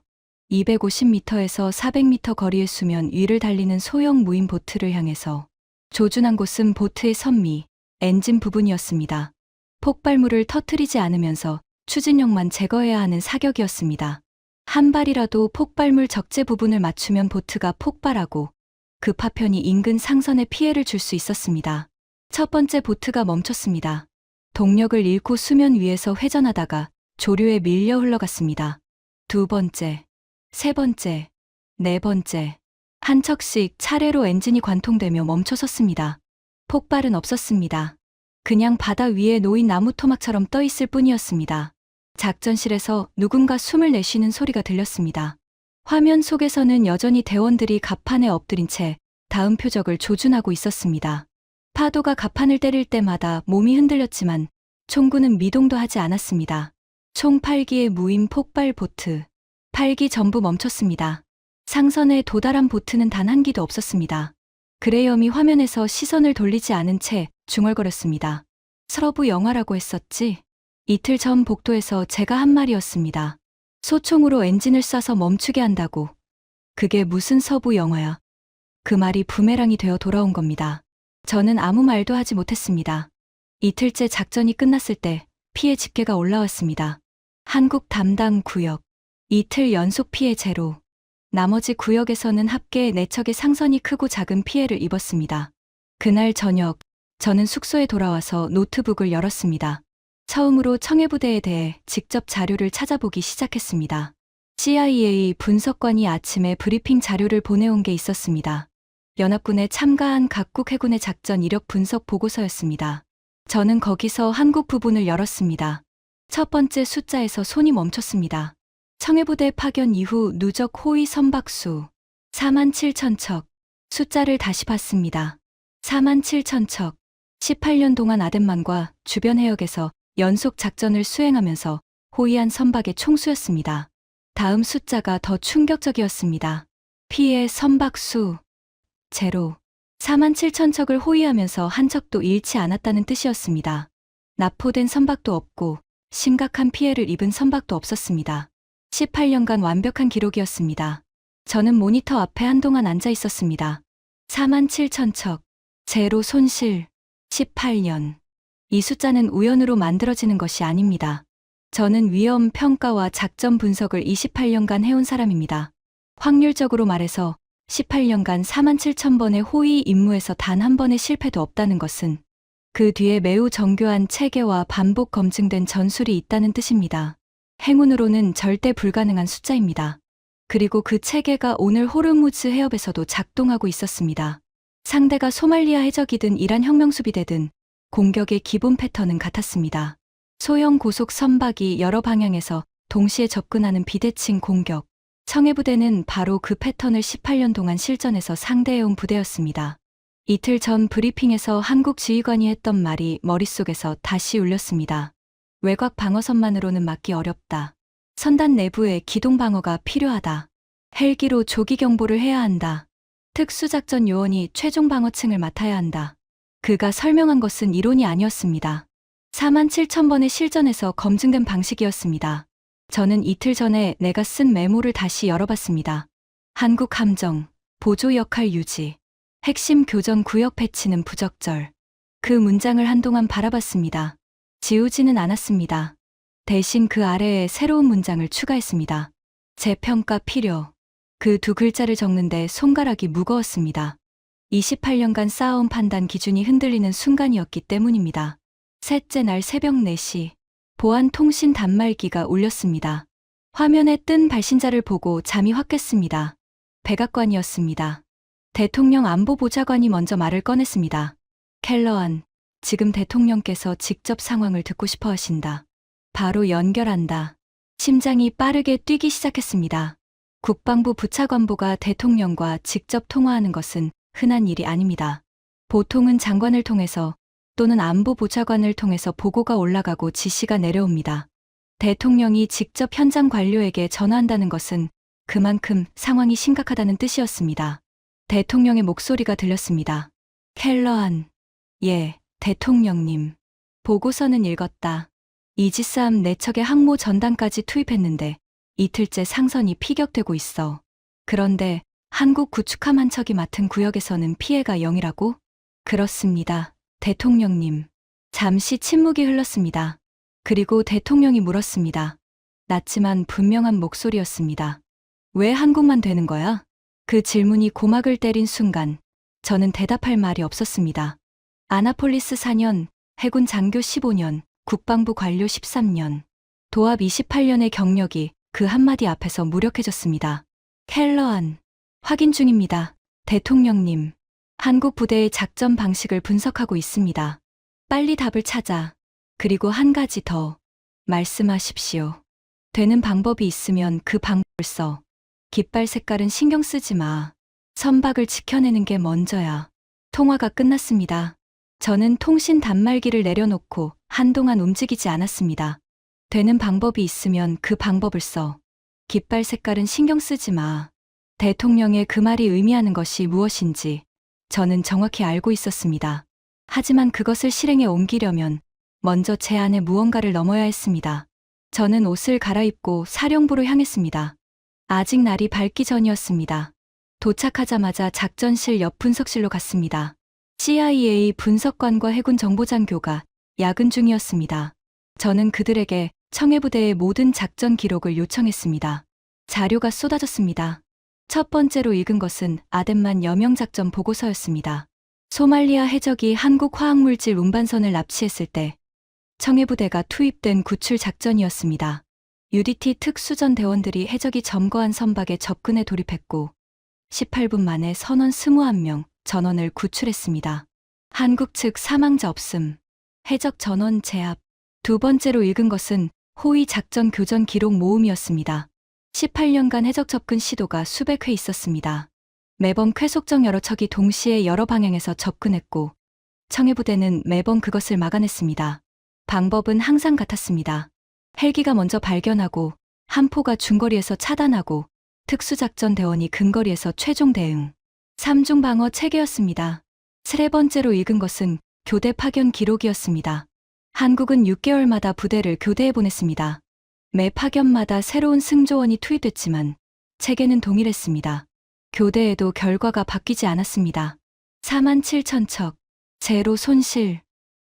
250m에서 400m 거리의 수면 위를 달리는 소형 무인 보트를 향해서 조준한 곳은 보트의 선미, 엔진 부분이었습니다. 폭발물을 터뜨리지 않으면서 추진력만 제거해야 하는 사격이었습니다. 한 발이라도 폭발물 적재 부분을 맞추면 보트가 폭발하고 그 파편이 인근 상선에 피해를 줄 수 있었습니다. 첫 번째 보트가 멈췄습니다. 동력을 잃고 수면 위에서 회전하다가 조류에 밀려 흘러갔습니다. 두 번째, 세 번째, 네 번째. 한 척씩 차례로 엔진이 관통되며 멈춰섰습니다. 폭발은 없었습니다. 그냥 바다 위에 놓인 나무 토막처럼 떠 있을 뿐이었습니다. 작전실에서 누군가 숨을 내쉬는 소리가 들렸습니다. 화면 속에서는 여전히 대원들이 갑판에 엎드린 채 다음 표적을 조준하고 있었습니다. 파도가 갑판을 때릴 때마다 몸이 흔들렸지만 총구는 미동도 하지 않았습니다. 총 8기의 무인 폭발 보트. 8기 전부 멈췄습니다. 상선에 도달한 보트는 단 한 기도 없었습니다. 그레이엄이 화면에서 시선을 돌리지 않은 채 중얼거렸습니다. 서부 영화라고 했었지? 이틀 전 복도에서 제가 한 말이었습니다. 소총으로 엔진을 쏴서 멈추게 한다고. 그게 무슨 서부 영화야? 그 말이 부메랑이 되어 돌아온 겁니다. 저는 아무 말도 하지 못했습니다. 이틀째 작전이 끝났을 때 피해 집계가 올라왔습니다. 한국 담당 구역. 이틀 연속 피해 제로. 나머지 구역에서는 합계 4척의 상선이 크고 작은 피해를 입었습니다. 그날 저녁, 저는 숙소에 돌아와서 노트북을 열었습니다. 처음으로 청해부대에 대해 직접 자료를 찾아보기 시작했습니다. CIA 분석관이 아침에 브리핑 자료를 보내온 게 있었습니다. 연합군에 참가한 각국 해군의 작전 이력 분석 보고서였습니다. 저는 거기서 한국 부분을 열었습니다. 첫 번째 숫자에서 손이 멈췄습니다. 청해부대 파견 이후 누적 호위 선박수 47,000척. 숫자를 다시 봤습니다. 47,000척. 18년 동안 아덴만과 주변 해역에서 연속 작전을 수행하면서 호위한 선박의 총수였습니다. 다음 숫자가 더 충격적이었습니다. 피해 선박수 제로. 47,000척을 호위하면서 한 척도 잃지 않았다는 뜻이었습니다. 납포된 선박도 없고 심각한 피해를 입은 선박도 없었습니다. 18년간 완벽한 기록이었습니다. 저는 모니터 앞에 한동안 앉아 있었습니다. 47,000척. 제로 손실. 18년. 이 숫자는 우연으로 만들어지는 것이 아닙니다. 저는 위험 평가와 작전 분석을 28년간 해온 사람입니다. 확률적으로 말해서 18년간 47,000번의 호위 임무에서 단 한 번의 실패도 없다는 것은 그 뒤에 매우 정교한 체계와 반복 검증된 전술이 있다는 뜻입니다. 행운으로는 절대 불가능한 숫자입니다. 그리고 그 체계가 오늘 호르무즈 해협에서도 작동하고 있었습니다. 상대가 소말리아 해적이든 이란 혁명수비대든 공격의 기본 패턴은 같았습니다. 소형 고속 선박이 여러 방향에서 동시에 접근하는 비대칭 공격. 청해부대는 바로 그 패턴을 18년 동안 실전에서 상대해온 부대였습니다. 이틀 전 브리핑에서 한국 지휘관이 했던 말이 머릿속에서 다시 울렸습니다. 외곽 방어선만으로는 막기 어렵다. 선단 내부에 기동 방어가 필요하다. 헬기로 조기 경보를 해야 한다. 특수작전 요원이 최종 방어층을 맡아야 한다. 그가 설명한 것은 이론이 아니었습니다. 47,000번의 실전에서 검증된 방식이었습니다. 저는 이틀 전에 내가 쓴 메모를 다시 열어봤습니다. 한국 함정, 보조 역할 유지, 핵심 교전 구역 배치는 부적절. 그 문장을 한동안 바라봤습니다. 지우지는 않았습니다. 대신 그 아래에 새로운 문장을 추가했습니다. 재평가 필요. 그 두 글자를 적는데 손가락이 무거웠습니다. 28년간 쌓아온 판단 기준이 흔들리는 순간이었기 때문입니다. 셋째 날 새벽 4시, 보안 통신 단말기가 울렸습니다. 화면에 뜬 발신자를 보고 잠이 확 깼습니다. 백악관이었습니다. 대통령 안보보좌관이 먼저 말을 꺼냈습니다. 켈러안, 지금 대통령께서 직접 상황을 듣고 싶어 하신다. 바로 연결한다. 심장이 빠르게 뛰기 시작했습니다. 국방부 부차관보가 대통령과 직접 통화하는 것은 흔한 일이 아닙니다. 보통은 장관을 통해서 또는 안보보좌관을 통해서 보고가 올라가고 지시가 내려옵니다. 대통령이 직접 현장 관료에게 전화한다는 것은 그만큼 상황이 심각하다는 뜻이었습니다. 대통령의 목소리가 들렸습니다. 켈러안. 예, 대통령님. 보고서는 읽었다. 이지스함 4척의 항모 전단까지 투입했는데 이틀째 상선이 피격되고 있어. 그런데 한국 구축함 한 척이 맡은 구역에서는 피해가 0이라고? 그렇습니다. 대통령님. 잠시 침묵이 흘렀습니다. 그리고 대통령이 물었습니다. 낮지만 분명한 목소리였습니다. 왜 한국만 되는 거야? 그 질문이 고막을 때린 순간 저는 대답할 말이 없었습니다. 아나폴리스 4년, 해군 장교 15년, 국방부 관료 13년, 도합 28년의 경력이 그 한마디 앞에서 무력해졌습니다. 켈러안. 확인 중입니다. 대통령님. 한국 부대의 작전 방식을 분석하고 있습니다. 빨리 답을 찾아. 그리고 한 가지 더. 말씀하십시오. 되는 방법이 있으면 그 방법을 써. 깃발 색깔은 신경 쓰지 마. 선박을 지켜내는 게 먼저야. 통화가 끝났습니다. 저는 통신 단말기를 내려놓고 한동안 움직이지 않았습니다. 되는 방법이 있으면 그 방법을 써. 깃발 색깔은 신경 쓰지 마. 대통령의 그 말이 의미하는 것이 무엇인지 저는 정확히 알고 있었습니다. 하지만 그것을 실행에 옮기려면 먼저 제 안에 무언가를 넘어야 했습니다. 저는 옷을 갈아입고 사령부로 향했습니다. 아직 날이 밝기 전이었습니다. 도착하자마자 작전실 옆 분석실로 갔습니다. CIA 분석관과 해군 정보장교가 야근 중이었습니다. 저는 그들에게 청해부대의 모든 작전 기록을 요청했습니다. 자료가 쏟아졌습니다. 첫 번째로 읽은 것은 아덴만 여명작전 보고서였습니다. 소말리아 해적이 한국 화학물질 운반선을 납치했을 때 청해부대가 투입된 구출 작전이었습니다. UDT 특수전 대원들이 해적이 점거한 선박에 접근해 돌입했고 18분 만에 선원 21명 전원을 구출했습니다. 한국 측 사망자 없음. 해적 전원 제압. 두 번째로 읽은 것은 호위 작전 교전 기록 모음이었습니다. 18년간 해적 접근 시도가 수백 회 있었습니다. 매번 쾌속정 여러 척이 동시에 여러 방향에서 접근했고 청해부대는 매번 그것을 막아냈습니다. 방법은 항상 같았습니다. 헬기가 먼저 발견하고 함포가 중거리에서 차단하고 특수작전 대원이 근거리에서 최종 대응. 3중 방어 체계였습니다. 세 번째로 읽은 것은 교대 파견 기록이었습니다. 한국은 6개월마다 부대를 교대해 보냈습니다. 매 파견마다 새로운 승조원이 투입됐지만 체계는 동일했습니다. 교대에도 결과가 바뀌지 않았습니다. 47,000척, 제로 손실.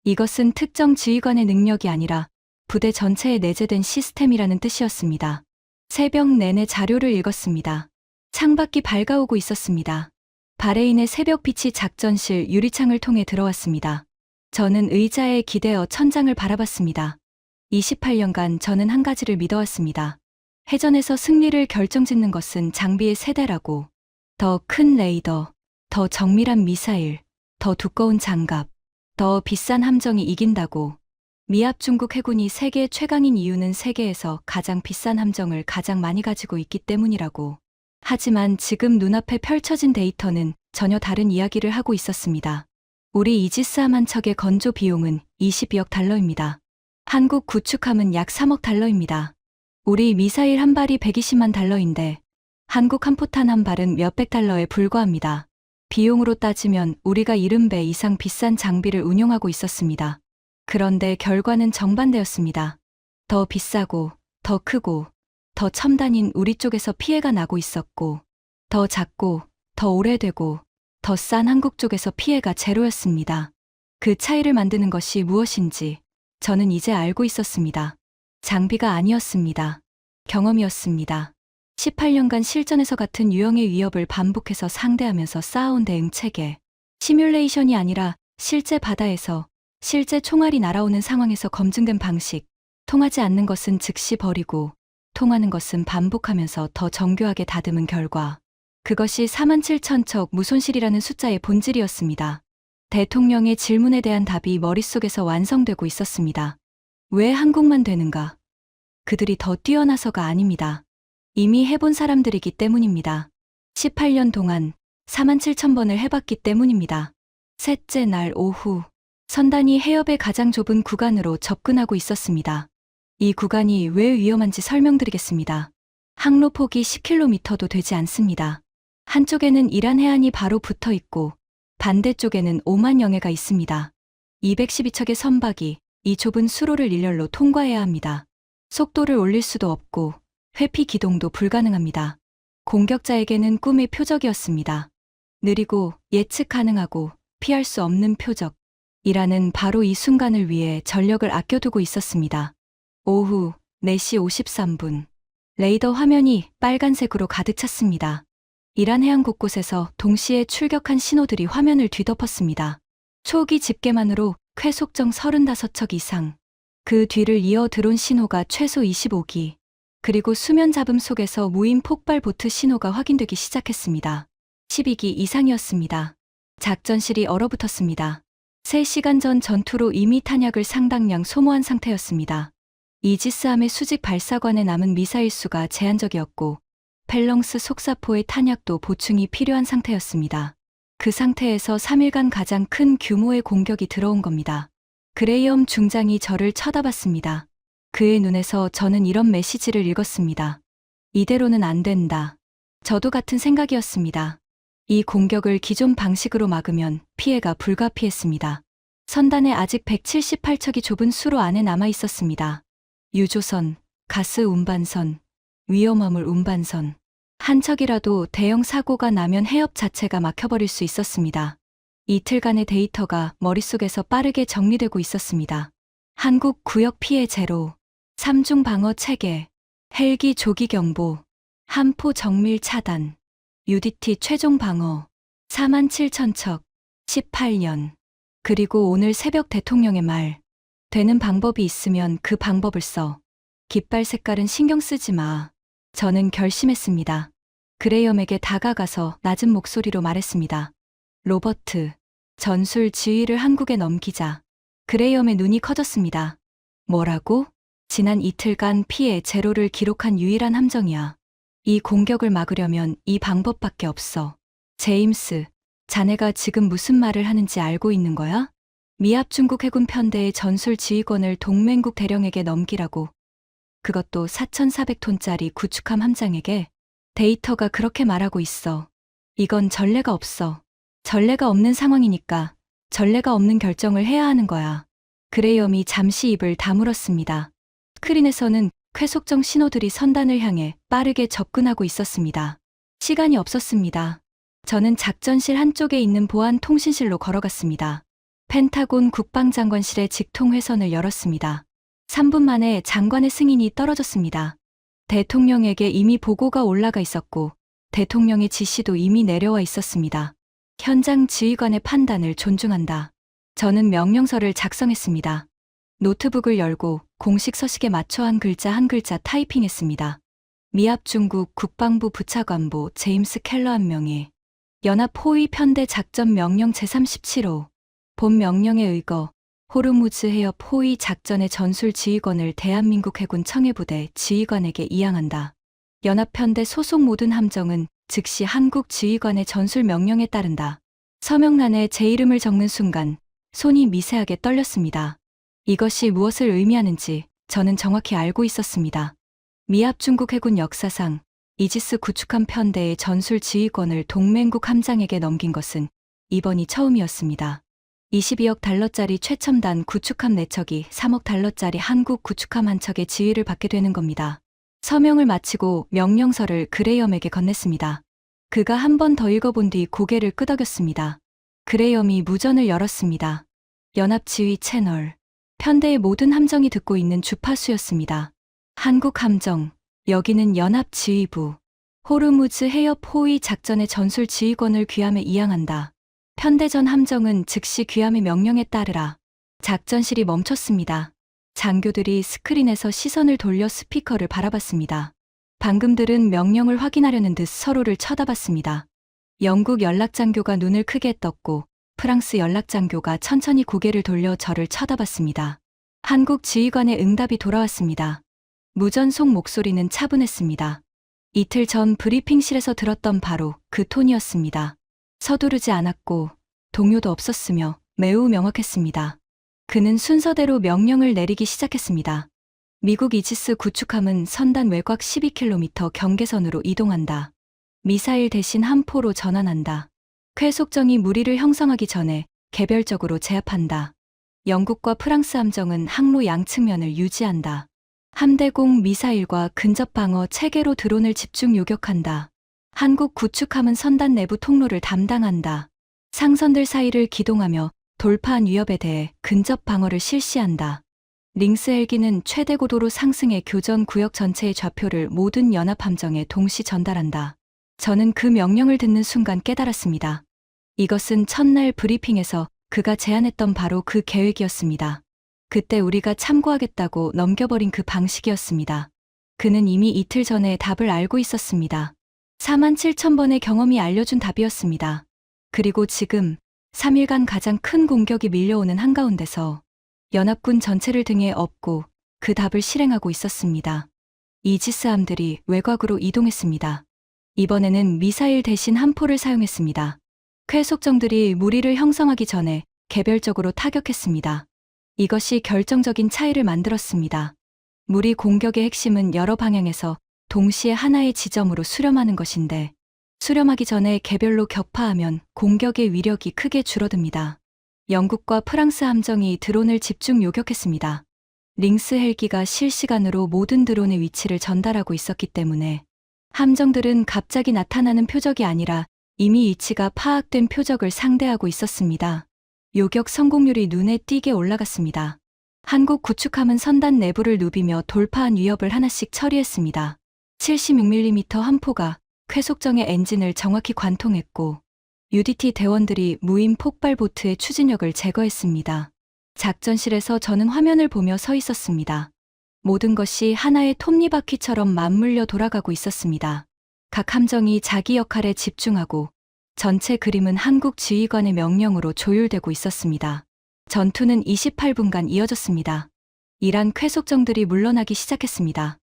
이것은 특정 지휘관의 능력이 아니라 부대 전체에 내재된 시스템이라는 뜻이었습니다. 새벽 내내 자료를 읽었습니다. 창밖이 밝아오고 있었습니다. 바레인의 새벽빛이 작전실 유리창을 통해 들어왔습니다. 저는 의자에 기대어 천장을 바라봤습니다. 28년간 저는 한 가지를 믿어왔습니다. 해전에서 승리를 결정짓는 것은 장비의 세대라고. 더 큰 레이더, 더 정밀한 미사일, 더 두꺼운 장갑, 더 비싼 함정이 이긴다고. 미합 중국 해군이 세계 최강인 이유는 세계에서 가장 비싼 함정을 가장 많이 가지고 있기 때문이라고. 하지만 지금 눈앞에 펼쳐진 데이터는 전혀 다른 이야기를 하고 있었습니다. 우리 이지스함 한 척의 건조 비용은 22억 달러입니다. 한국 구축함은 약 3억 달러입니다. 우리 미사일 한 발이 120만 달러인데 한국 한 포탄 한 발은 몇백 달러에 불과합니다. 비용으로 따지면 우리가 70배 이상 비싼 장비를 운용하고 있었습니다. 그런데 결과는 정반대였습니다. 더 비싸고, 더 크고, 더 첨단인 우리 쪽에서 피해가 나고 있었고, 더 작고, 더 오래되고, 더 싼 한국 쪽에서 피해가 제로였습니다. 그 차이를 만드는 것이 무엇인지 저는 이제 알고 있었습니다. 장비가 아니었습니다. 경험이었습니다. 18년간 실전에서 같은 유형의 위협을 반복해서 상대하면서 쌓아온 대응 체계. 시뮬레이션이 아니라 실제 바다에서, 실제 총알이 날아오는 상황에서 검증된 방식. 통하지 않는 것은 즉시 버리고, 통하는 것은 반복하면서 더 정교하게 다듬은 결과. 그것이 47,000척 무손실이라는 숫자의 본질이었습니다. 대통령의 질문에 대한 답이 머릿속에서 완성되고 있었습니다. 왜 한국만 되는가? 그들이 더 뛰어나서가 아닙니다. 이미 해본 사람들이기 때문입니다. 18년 동안 47,000번을 해봤기 때문입니다. 셋째 날 오후, 선단이 해협의 가장 좁은 구간으로 접근하고 있었습니다. 이 구간이 왜 위험한지 설명드리겠습니다. 항로 폭이 10km도 되지 않습니다. 한쪽에는 이란 해안이 바로 붙어 있고 반대쪽에는 오만 영해가 있습니다. 212척의 선박이 이 좁은 수로를 일렬로 통과해야 합니다. 속도를 올릴 수도 없고 회피 기동도 불가능합니다. 공격자에게는 꿈의 표적이었습니다. 느리고 예측 가능하고 피할 수 없는 표적. 이란은 바로 이 순간을 위해 전력을 아껴두고 있었습니다. 오후 4시 53분. 레이더 화면이 빨간색으로 가득 찼습니다. 이란 해안 곳곳에서 동시에 출격한 신호들이 화면을 뒤덮었습니다. 초기 집계만으로 쾌속정 35척 이상. 그 뒤를 이어 들어온 신호가 최소 25기. 그리고 수면 잡음 속에서 무인 폭발 보트 신호가 확인되기 시작했습니다. 12기 이상이었습니다. 작전실이 얼어붙었습니다. 3시간 전 전투로 이미 탄약을 상당량 소모한 상태였습니다. 이지스함의 수직 발사관에 남은 미사일 수가 제한적이었고 펠렁스 속사포의 탄약도 보충이 필요한 상태였습니다. 그 상태에서 3일간 가장 큰 규모의 공격이 들어온 겁니다. 그레이엄 중장이 저를 쳐다봤습니다. 그의 눈에서 저는 이런 메시지를 읽었습니다. 이대로는 안 된다. 저도 같은 생각이었습니다. 이 공격을 기존 방식으로 막으면 피해가 불가피했습니다. 선단에 아직 178척이 좁은 수로 안에 남아 있었습니다. 유조선, 가스 운반선, 위험화물 운반선. 한 척이라도 대형 사고가 나면 해협 자체가 막혀버릴 수 있었습니다. 이틀간의 데이터가 머릿속에서 빠르게 정리되고 있었습니다. 한국 구역 피해 제로, 3중 방어 체계, 헬기 조기 경보, 함포 정밀 차단, UDT 최종 방어, 47,000척, 18년. 그리고 오늘 새벽 대통령의 말. 되는 방법이 있으면 그 방법을 써. 깃발 색깔은 신경 쓰지 마. 저는 결심했습니다. 그레이엄에게 다가가서 낮은 목소리로 말했습니다. 로버트, 전술 지휘를 한국에 넘기자. 그레이엄의 눈이 커졌습니다. 뭐라고? 지난 이틀간 피해 제로를 기록한 유일한 함정이야. 이 공격을 막으려면 이 방법밖에 없어. 제임스, 자네가 지금 무슨 말을 하는지 알고 있는 거야? 미합 중국 해군 편대의 전술 지휘권을 동맹국 대령에게 넘기라고. 그것도 4,400톤짜리 구축함 함장에게. 데이터가 그렇게 말하고 있어. 이건 전례가 없어. 전례가 없는 상황이니까 전례가 없는 결정을 해야 하는 거야. 그레이엄이 잠시 입을 다물었습니다. 스크린에서는 쾌속정 신호들이 선단을 향해 빠르게 접근하고 있었습니다. 시간이 없었습니다. 저는 작전실 한쪽에 있는 보안 통신실로 걸어갔습니다. 펜타곤 국방장관실의 직통 회선을 열었습니다. 3분 만에 장관의 승인이 떨어졌습니다. 대통령에게 이미 보고가 올라가 있었고 대통령의 지시도 이미 내려와 있었습니다. 현장 지휘관의 판단을 존중한다. 저는 명령서를 작성했습니다. 노트북을 열고 공식 서식에 맞춰 한 글자 타이핑했습니다. 미합 중국 국방부 부차관보 제임스 켈러 한 명이 연합 호위 편대 작전 명령 제37호 본 명령에 의거 호르무즈 해협 호위 작전의 전술 지휘권을 대한민국 해군 청해부대 지휘관에게 이양한다. 연합편대 소속 모든 함정은 즉시 한국 지휘관의 전술 명령에 따른다. 서명란에 제 이름을 적는 순간 손이 미세하게 떨렸습니다. 이것이 무엇을 의미하는지 저는 정확히 알고 있었습니다. 미합 중국 해군 역사상 이지스 구축함 편대의 전술 지휘권을 동맹국 함장에게 넘긴 것은 이번이 처음이었습니다. 22억 달러짜리 최첨단 구축함 4척이 3억 달러짜리 한국 구축함 한 척의 지휘를 받게 되는 겁니다. 서명을 마치고 명령서를 그레이엄에게 건넸습니다. 그가 한 번 더 읽어본 뒤 고개를 끄덕였습니다. 그레이엄이 무전을 열었습니다. 연합지휘 채널. 편대의 모든 함정이 듣고 있는 주파수였습니다. 한국 함정, 여기는 연합지휘부. 호르무즈 해협 호위 작전의 전술 지휘권을 귀함에 이양한다. 편대 전 함정은 즉시 귀함의 명령에 따르라. 작전실이 멈췄습니다. 장교들이 스크린에서 시선을 돌려 스피커를 바라봤습니다. 방금 들은 명령을 확인하려는 듯 서로를 쳐다봤습니다. 영국 연락장교가 눈을 크게 떴고 프랑스 연락장교가 천천히 고개를 돌려 저를 쳐다봤습니다. 한국 지휘관의 응답이 돌아왔습니다. 무전 속 목소리는 차분했습니다. 이틀 전 브리핑실에서 들었던 바로 그 톤이었습니다. 서두르지 않았고 동요도 없었으며 매우 명확했습니다. 그는 순서대로 명령을 내리기 시작했습니다. 미국 이지스 구축함은 선단 외곽 12km 경계선으로 이동한다. 미사일 대신 함포로 전환한다. 쾌속정이 무리를 형성하기 전에 개별적으로 제압한다. 영국과 프랑스 함정은 항로 양측면을 유지한다. 함대공 미사일과 근접 방어 체계로 드론을 집중 요격한다. 한국 구축함은 선단 내부 통로를 담당한다. 상선들 사이를 기동하며 돌파한 위협에 대해 근접 방어를 실시한다. 링스 헬기는 최대 고도로 상승해 교전 구역 전체의 좌표를 모든 연합 함정에 동시 전달한다. 저는 그 명령을 듣는 순간 깨달았습니다. 이것은 첫날 브리핑에서 그가 제안했던 바로 그 계획이었습니다. 그때 우리가 참고하겠다고 넘겨버린 그 방식이었습니다. 그는 이미 이틀 전에 답을 알고 있었습니다. 47,000번의 경험이 알려준 답이었습니다. 그리고 지금 3일간 가장 큰 공격이 밀려오는 한가운데서 연합군 전체를 등에 업고 그 답을 실행하고 있었습니다. 이지스함들이 외곽으로 이동했습니다. 이번에는 미사일 대신 함포를 사용했습니다. 쾌속정들이 무리를 형성하기 전에 개별적으로 타격했습니다. 이것이 결정적인 차이를 만들었습니다. 무리 공격의 핵심은 여러 방향에서 동시에 하나의 지점으로 수렴하는 것인데 수렴하기 전에 개별로 격파하면 공격의 위력이 크게 줄어듭니다. 영국과 프랑스 함정이 드론을 집중 요격했습니다. 링스 헬기가 실시간으로 모든 드론의 위치를 전달하고 있었기 때문에 함정들은 갑자기 나타나는 표적이 아니라 이미 위치가 파악된 표적을 상대하고 있었습니다. 요격 성공률이 눈에 띄게 올라갔습니다. 한국 구축함은 선단 내부를 누비며 돌파한 위협을 하나씩 처리했습니다. 76mm 함포가 쾌속정의 엔진을 정확히 관통했고 UDT 대원들이 무인 폭발 보트의 추진력을 제거했습니다. 작전실에서 저는 화면을 보며 서 있었습니다. 모든 것이 하나의 톱니바퀴처럼 맞물려 돌아가고 있었습니다. 각 함정이 자기 역할에 집중하고 전체 그림은 한국 지휘관의 명령으로 조율되고 있었습니다. 전투는 28분간 이어졌습니다. 이란 쾌속정들이 물러나기 시작했습니다.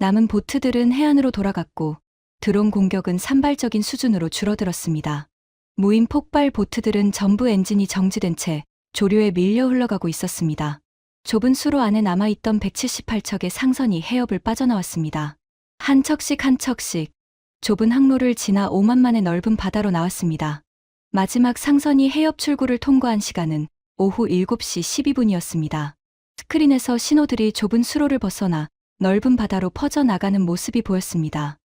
남은 보트들은 해안으로 돌아갔고 드론 공격은 산발적인 수준으로 줄어들었습니다. 무인 폭발 보트들은 전부 엔진이 정지된 채 조류에 밀려 흘러가고 있었습니다. 좁은 수로 안에 남아있던 178척의 상선이 해협을 빠져나왔습니다. 한 척씩 한 척씩 좁은 항로를 지나 5만만의 넓은 바다로 나왔습니다. 마지막 상선이 해협 출구를 통과한 시간은 오후 7시 12분이었습니다. 스크린에서 신호들이 좁은 수로를 벗어나 넓은 바다로 퍼져나가는 모습이 보였습니다.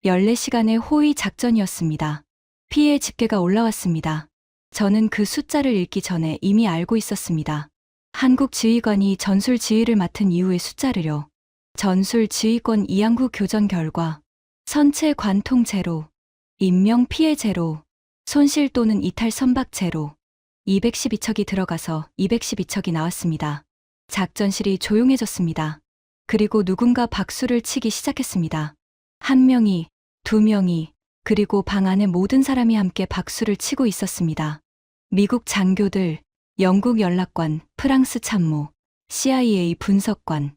14시간의 호위 작전이었습니다. 피해 집계가 올라왔습니다. 저는 그 숫자를 읽기 전에 이미 알고 있었습니다. 한국 지휘관이 전술 지휘를 맡은 이후의 숫자를요. 전술 지휘권 이양 후 교전 결과 선체 관통 제로, 인명 피해 제로, 손실 또는 이탈 선박 제로, 212척이 들어가서 212척이 나왔습니다. 작전실이 조용해졌습니다. 그리고 누군가 박수를 치기 시작했습니다. 한 명이, 두 명이, 그리고 방 안의 모든 사람이 함께 박수를 치고 있었습니다. 미국 장교들, 영국 연락관, 프랑스 참모, CIA 분석관.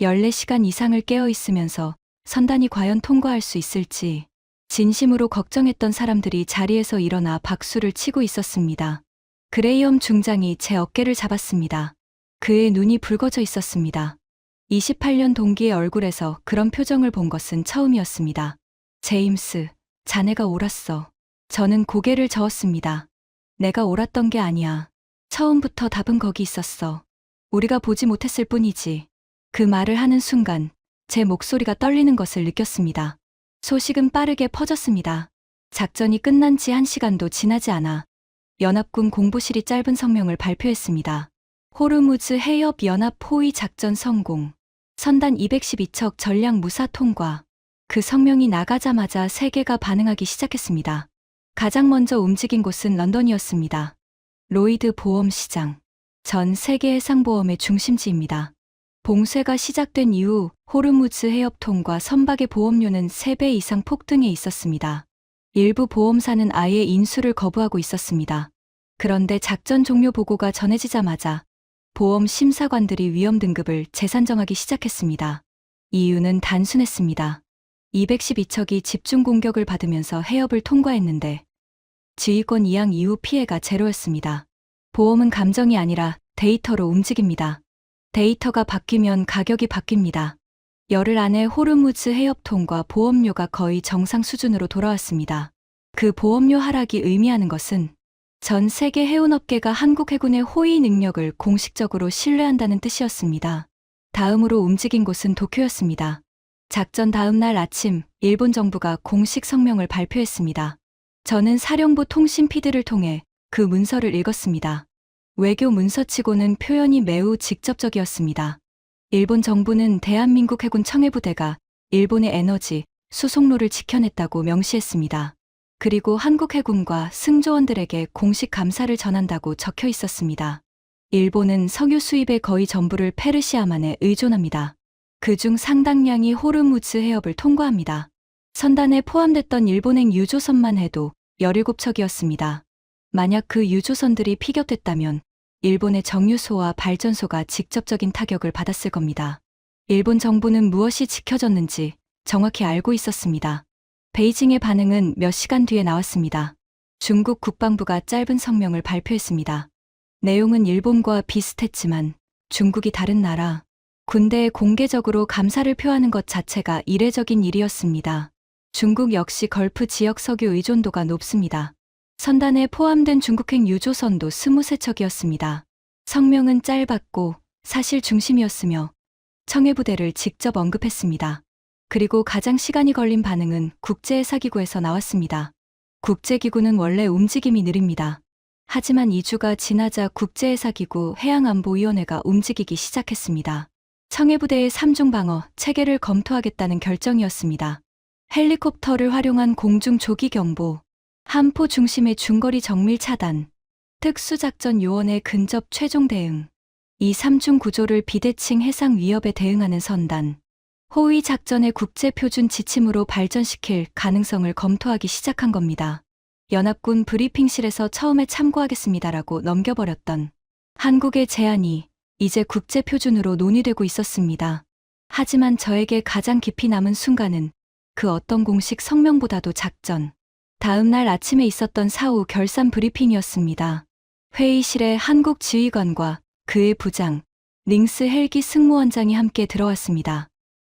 14시간 이상을 깨어 있으면서 선단이 과연 통과할 수 있을지 진심으로 걱정했던 사람들이 자리에서 일어나 박수를 치고 있었습니다. 그레이엄 중장이 제 어깨를 잡았습니다. 그의 눈이 붉어져 있었습니다. 28년 동기의 얼굴에서 그런 표정을 본 것은 처음이었습니다. 제임스, 자네가 옳았어. 저는 고개를 저었습니다. 내가 옳았던 게 아니야. 처음부터 답은 거기 있었어. 우리가 보지 못했을 뿐이지. 그 말을 하는 순간 제 목소리가 떨리는 것을 느꼈습니다. 소식은 빠르게 퍼졌습니다. 작전이 끝난 지 1시간도 지나지 않아 연합군 공보실이 짧은 성명을 발표했습니다. 호르무즈 해협 연합 포위 작전 성공. 선단 212척 전략 무사 통과. 그 성명이 나가자마자 세계가 반응하기 시작했습니다. 가장 먼저 움직인 곳은 런던이었습니다. 로이드 보험 시장. 전 세계 해상보험의 중심지입니다. 봉쇄가 시작된 이후 호르무즈 해협 통과 선박의 보험료는 3배 이상 폭등해 있었습니다. 일부 보험사는 아예 인수를 거부하고 있었습니다. 그런데 작전 종료 보고가 전해지자마자 보험 심사관들이 위험 등급을 재산정하기 시작했습니다. 이유는 단순했습니다. 212척이 집중 공격을 받으면서 해협을 통과했는데 지휘권 이양 이후 피해가 제로였습니다. 보험은 감정이 아니라 데이터로 움직입니다. 데이터가 바뀌면 가격이 바뀝니다. 열흘 안에 호르무즈 해협 통과 보험료가 거의 정상 수준으로 돌아왔습니다. 그 보험료 하락이 의미하는 것은 전 세계 해운업계가 한국 해군의 호위 능력을 공식적으로 신뢰한다는 뜻이었습니다. 다음으로 움직인 곳은 도쿄였습니다. 작전 다음 날 아침 일본 정부가 공식 성명을 발표했습니다. 저는 사령부 통신 피드를 통해 그 문서를 읽었습니다. 외교 문서치고는 표현이 매우 직접적이었습니다. 일본 정부는 대한민국 해군 청해부대가 일본의 에너지, 수송로를 지켜냈다고 명시했습니다. 그리고 한국 해군과 승조원들에게 공식 감사를 전한다고 적혀 있었습니다. 일본은 석유 수입의 거의 전부를 페르시아만에 의존합니다. 그중 상당량이 호르무즈 해협을 통과합니다. 선단에 포함됐던 일본행 유조선만 해도 17척이었습니다. 만약 그 유조선들이 피격됐다면 일본의 정유소와 발전소가 직접적인 타격을 받았을 겁니다. 일본 정부는 무엇이 지켜졌는지 정확히 알고 있었습니다. 베이징의 반응은 몇 시간 뒤에 나왔습니다. 중국 국방부가 짧은 성명을 발표했습니다. 내용은 일본과 비슷했지만 중국이 다른 나라, 군대에 공개적으로 감사를 표하는 것 자체가 이례적인 일이었습니다. 중국 역시 걸프 지역 석유 의존도가 높습니다. 선단에 포함된 중국행 유조선도 23척이었습니다. 성명은 짧았고 사실 중심이었으며 청해부대를 직접 언급했습니다. 그리고 가장 시간이 걸린 반응은 국제해사기구에서 나왔습니다. 국제기구는 원래 움직임이 느립니다. 하지만 2주가 지나자 국제해사기구 해양안보위원회가 움직이기 시작했습니다. 청해부대의 3중 방어 체계를 검토하겠다는 결정이었습니다. 헬리콥터를 활용한 공중 조기 경보, 함포 중심의 중거리 정밀 차단, 특수작전 요원의 근접 최종 대응, 이 3중 구조를 비대칭 해상 위협에 대응하는 선단, 호위 작전의 국제표준 지침으로 발전시킬 가능성을 검토하기 시작한 겁니다. 연합군 브리핑실에서 처음에 참고하겠습니다라고 넘겨버렸던 한국의 제안이 이제 국제표준으로 논의되고 있었습니다. 하지만 저에게 가장 깊이 남은 순간은 그 어떤 공식 성명보다도 작전, 다음 날 아침에 있었던 사후 결산 브리핑이었습니다. 회의실에 한국 지휘관과 그의 부장, 링스 헬기 승무원장이 함께 들어왔습니다.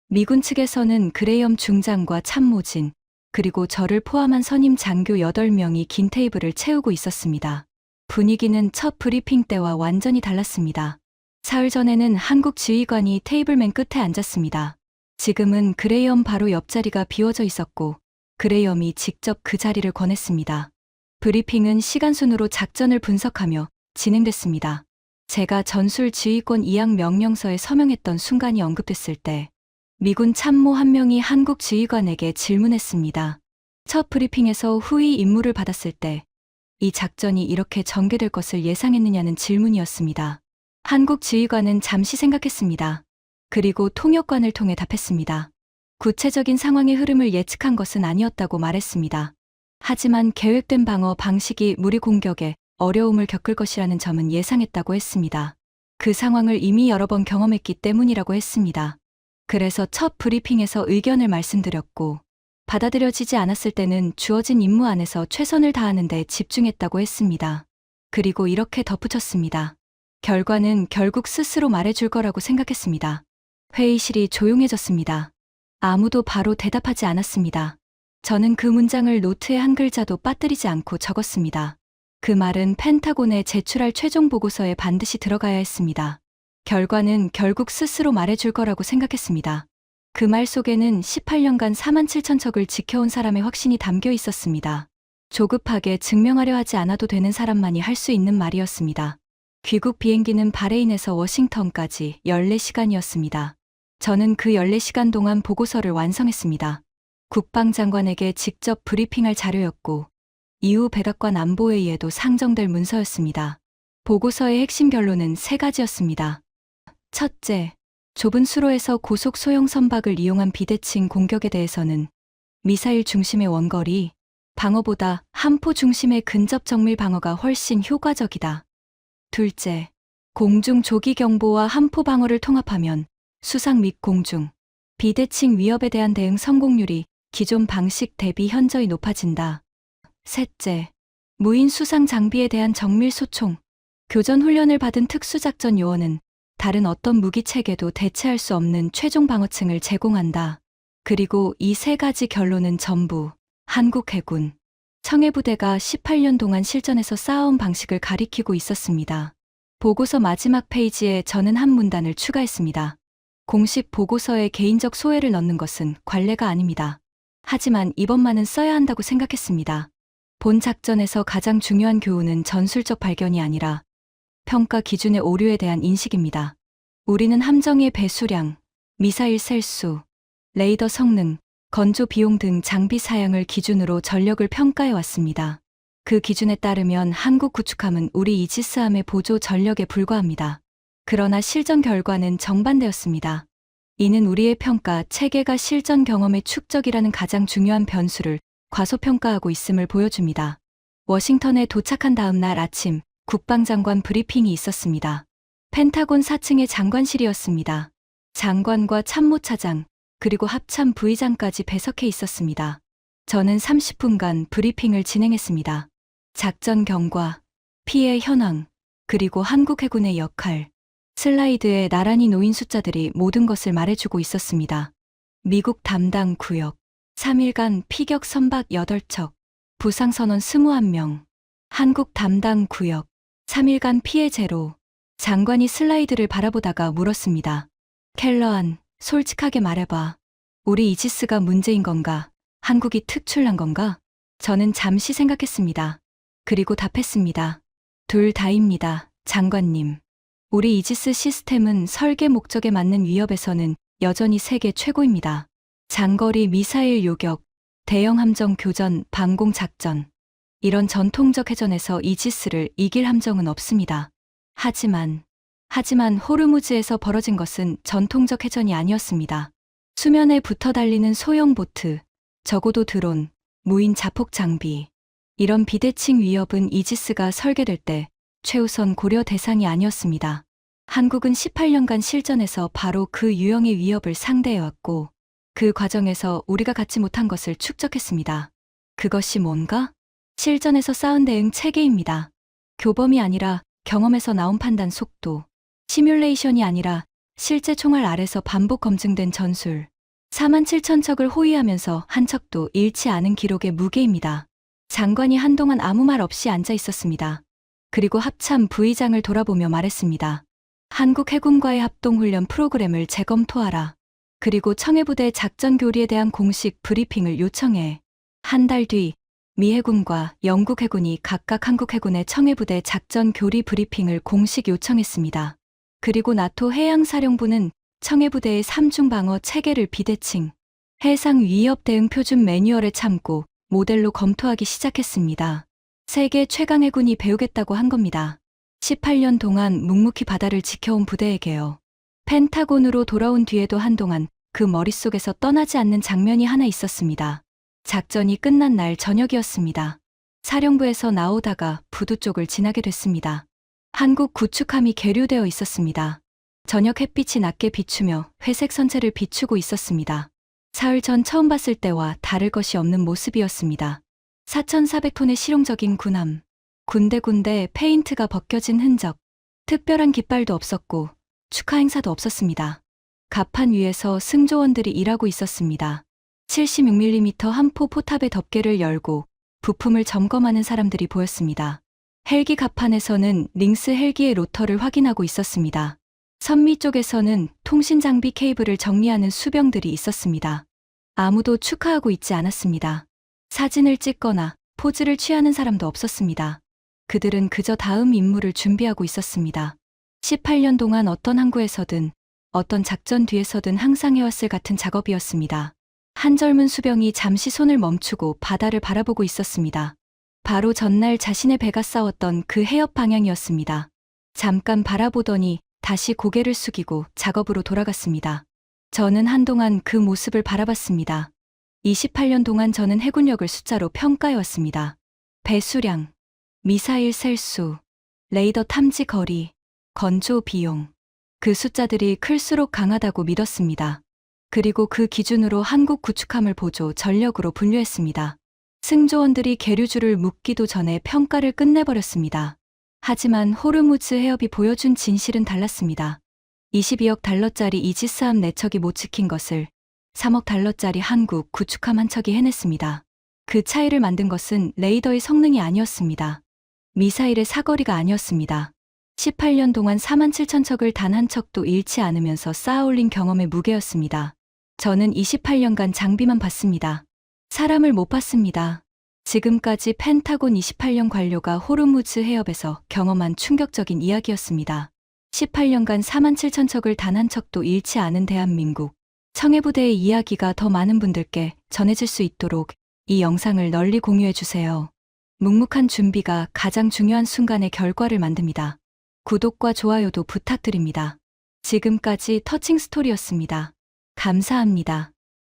미군 측에서는 그레이엄 중장과 참모진, 그리고 저를 포함한 선임 장교 8명이 긴 테이블을 채우고 있었습니다. 분위기는 첫 브리핑 때와 완전히 달랐습니다. 사흘 전에는 한국 지휘관이 테이블 맨 끝에 앉았습니다. 지금은 그레이엄 바로 옆자리가 비워져 있었고 그레이엄이 직접 그 자리를 권했습니다. 브리핑은 시간순으로 작전을 분석하며 진행됐습니다. 제가 전술 지휘권 이양 명령서에 서명했던 순간이 언급됐을 때 미군 참모 한 명이 한국 지휘관에게 질문했습니다. 첫 브리핑에서 후위 임무를 받았을 때 이 작전이 이렇게 전개될 것을 예상했느냐는 질문이었습니다. 한국 지휘관은 잠시 생각했습니다. 그리고 통역관을 통해 답했습니다. 구체적인 상황의 흐름을 예측한 것은 아니었다고 말했습니다. 하지만 계획된 방어 방식이 무리 공격에 어려움을 겪을 것이라는 점은 예상했다고 했습니다. 그 상황을 이미 여러 번 경험했기 때문이라고 했습니다. 그래서 첫 브리핑에서 의견을 말씀드렸고, 받아들여지지 않았을 때는 주어진 임무 안에서 최선을 다하는 데 집중했다고 했습니다. 그리고 이렇게 덧붙였습니다. 결과는 결국 스스로 말해줄 거라고 생각했습니다. 회의실이 조용해졌습니다. 아무도 바로 대답하지 않았습니다. 저는 그 문장을 노트에 한 글자도 빠뜨리지 않고 적었습니다. 그 말은 펜타곤에 제출할 최종 보고서에 반드시 들어가야 했습니다. 결과는 결국 스스로 말해줄 거라고 생각했습니다. 그 말 속에는 18년간 47,000척을 지켜온 사람의 확신이 담겨 있었습니다. 조급하게 증명하려 하지 않아도 되는 사람만이 할 수 있는 말이었습니다. 귀국 비행기는 바레인에서 워싱턴까지 14시간이었습니다. 저는 그 14시간 동안 보고서를 완성했습니다. 국방장관에게 직접 브리핑할 자료였고, 이후 백악관 안보회의에도 상정될 문서였습니다. 보고서의 핵심 결론은 3가지였습니다. 첫째, 좁은 수로에서 고속 소형 선박을 이용한 비대칭 공격에 대해서는 미사일 중심의 원거리 방어보다 함포 중심의 근접 정밀 방어가 훨씬 효과적이다. 둘째, 공중 조기 경보와 함포 방어를 통합하면 수상 및 공중, 비대칭 위협에 대한 대응 성공률이 기존 방식 대비 현저히 높아진다. 셋째, 무인 수상 장비에 대한 정밀 소총, 교전 훈련을 받은 특수작전 요원은 다른 어떤 무기 체계도 대체할 수 없는 최종 방어층을 제공한다. 그리고 이 3가지 결론은 전부 한국 해군 청해부대가 18년 동안 실전에서 쌓아온 방식을 가리키고 있었습니다. 보고서 마지막 페이지에 저는 한 문단을 추가했습니다. 공식 보고서에 개인적 소회를 넣는 것은 관례가 아닙니다. 하지만 이번만은 써야 한다고 생각했습니다. 본 작전에서 가장 중요한 교훈은 전술적 발견이 아니라 평가 기준의 오류에 대한 인식입니다. 우리는 함정의 배수량, 미사일 셀수, 레이더 성능, 건조 비용 등 장비 사양을 기준으로 전력을 평가해 왔습니다. 그 기준에 따르면 한국 구축함은 우리 이지스함의 보조 전력에 불과합니다. 그러나 실전 결과는 정반대였습니다. 이는 우리의 평가 체계가 실전 경험의 축적이라는 가장 중요한 변수를 과소평가하고 있음을 보여줍니다. 워싱턴에 도착한 다음 날 아침, 국방장관 브리핑이 있었습니다. 펜타곤 4층의 장관실이었습니다. 장관과 참모차장, 그리고 합참 부의장까지 배석해 있었습니다. 저는 30분간 브리핑을 진행했습니다. 작전 경과, 피해 현황, 그리고 한국 해군의 역할. 슬라이드에 나란히 놓인 숫자들이 모든 것을 말해주고 있었습니다. 미국 담당 구역, 3일간 피격 선박 8척, 부상 선원 21명. 한국 담당 구역, 3일간 피해 제로. 장관이 슬라이드를 바라보다가 물었습니다. 켈러안, 솔직하게 말해봐. 우리 이지스가 문제인 건가? 한국이 특출난 건가? 저는 잠시 생각했습니다. 그리고 답했습니다. 둘 다입니다, 장관님. 우리 이지스 시스템은 설계 목적에 맞는 위협에서는 여전히 세계 최고입니다. 장거리 미사일 요격, 대형 함정 교전, 방공 작전. 이런 전통적 해전에서 이지스를 이길 함정은 없습니다. 하지만 호르무즈에서 벌어진 것은 전통적 해전이 아니었습니다. 수면에 붙어 달리는 소형 보트, 적어도 드론, 무인 자폭 장비. 이런 비대칭 위협은 이지스가 설계될 때 최우선 고려 대상이 아니었습니다. 한국은 18년간 실전에서 바로 그 유형의 위협을 상대해왔고, 그 과정에서 우리가 갖지 못한 것을 축적했습니다. 그것이 뭔가? 실전에서 쌓은 대응 체계입니다. 교범이 아니라 경험에서 나온 판단 속도, 시뮬레이션이 아니라 실제 총알 아래서 반복 검증된 전술, 47,000척을 호위하면서 한 척도 잃지 않은 기록의 무게입니다. 장관이 한동안 아무 말 없이 앉아 있었습니다. 그리고 합참 부의장을 돌아보며 말했습니다. 한국 해군과의 합동훈련 프로그램을 재검토하라. 그리고 청해부대 작전 교리에 대한 공식 브리핑을 요청해. 한 달 뒤 미 해군과 영국 해군이 각각 한국 해군의 청해부대 작전 교리 브리핑을 공식 요청했습니다. 그리고 나토 해양사령부는 청해부대의 3중 방어 체계를 비대칭, 해상 위협 대응 표준 매뉴얼에 참고 모델로 검토하기 시작했습니다. 세계 최강 해군이 배우겠다고 한 겁니다. 18년 동안 묵묵히 바다를 지켜온 부대에게요. 펜타곤으로 돌아온 뒤에도 한동안 그 머릿속에서 떠나지 않는 장면이 하나 있었습니다. 작전이 끝난 날 저녁이었습니다. 사령부에서 나오다가 부두 쪽을 지나게 됐습니다. 한국 구축함이 계류되어 있었습니다. 저녁 햇빛이 낮게 비추며 회색 선체를 비추고 있었습니다. 사흘 전 처음 봤을 때와 다를 것이 없는 모습이었습니다. 4,400톤의 실용적인 군함. 군데군데 페인트가 벗겨진 흔적. 특별한 깃발도 없었고 축하 행사도 없었습니다. 갑판 위에서 승조원들이 일하고 있었습니다. 76mm 함포 포탑의 덮개를 열고 부품을 점검하는 사람들이 보였습니다. 헬기 갑판에서는 링스 헬기의 로터를 확인하고 있었습니다. 선미 쪽에서는 통신 장비 케이블을 정리하는 수병들이 있었습니다. 아무도 축하하고 있지 않았습니다. 사진을 찍거나 포즈를 취하는 사람도 없었습니다. 그들은 그저 다음 임무를 준비하고 있었습니다. 18년 동안 어떤 항구에서든 어떤 작전 뒤에서든 항상 해왔을 같은 작업이었습니다. 한 젊은 수병이 잠시 손을 멈추고 바다를 바라보고 있었습니다. 바로 전날 자신의 배가 싸웠던 그 해협 방향이었습니다. 잠깐 바라보더니 다시 고개를 숙이고 작업으로 돌아갔습니다. 저는 한동안 그 모습을 바라봤습니다. 28년 동안 저는 해군력을 숫자로 평가해왔습니다. 배수량, 미사일 셀수, 레이더 탐지 거리, 건조 비용. 그 숫자들이 클수록 강하다고 믿었습니다. 그리고 그 기준으로 한국 구축함을 보조 전력으로 분류했습니다. 승조원들이 계류주를 묻기도 전에 평가를 끝내버렸습니다. 하지만 호르무즈 해협이 보여준 진실은 달랐습니다. 22억 달러짜리 이지스함 4척이 못 지킨 것을 3억 달러짜리 한국 구축함 한 척이 해냈습니다. 그 차이를 만든 것은 레이더의 성능이 아니었습니다. 미사일의 사거리가 아니었습니다. 18년 동안 47,000척을 단 한 척도 잃지 않으면서 쌓아올린 경험의 무게였습니다. 저는 28년간 장비만 봤습니다. 사람을 못 봤습니다. 지금까지 펜타곤 28년 관료가 호르무즈 해협에서 경험한 충격적인 이야기였습니다. 18년간 47,000척을 단 한 척도 잃지 않은 대한민국 청해부대의 이야기가 더 많은 분들께 전해질 수 있도록 이 영상을 널리 공유해 주세요. 묵묵한 준비가 가장 중요한 순간의 결과를 만듭니다. 구독과 좋아요도 부탁드립니다. 지금까지 터칭 스토리였습니다. 감사합니다.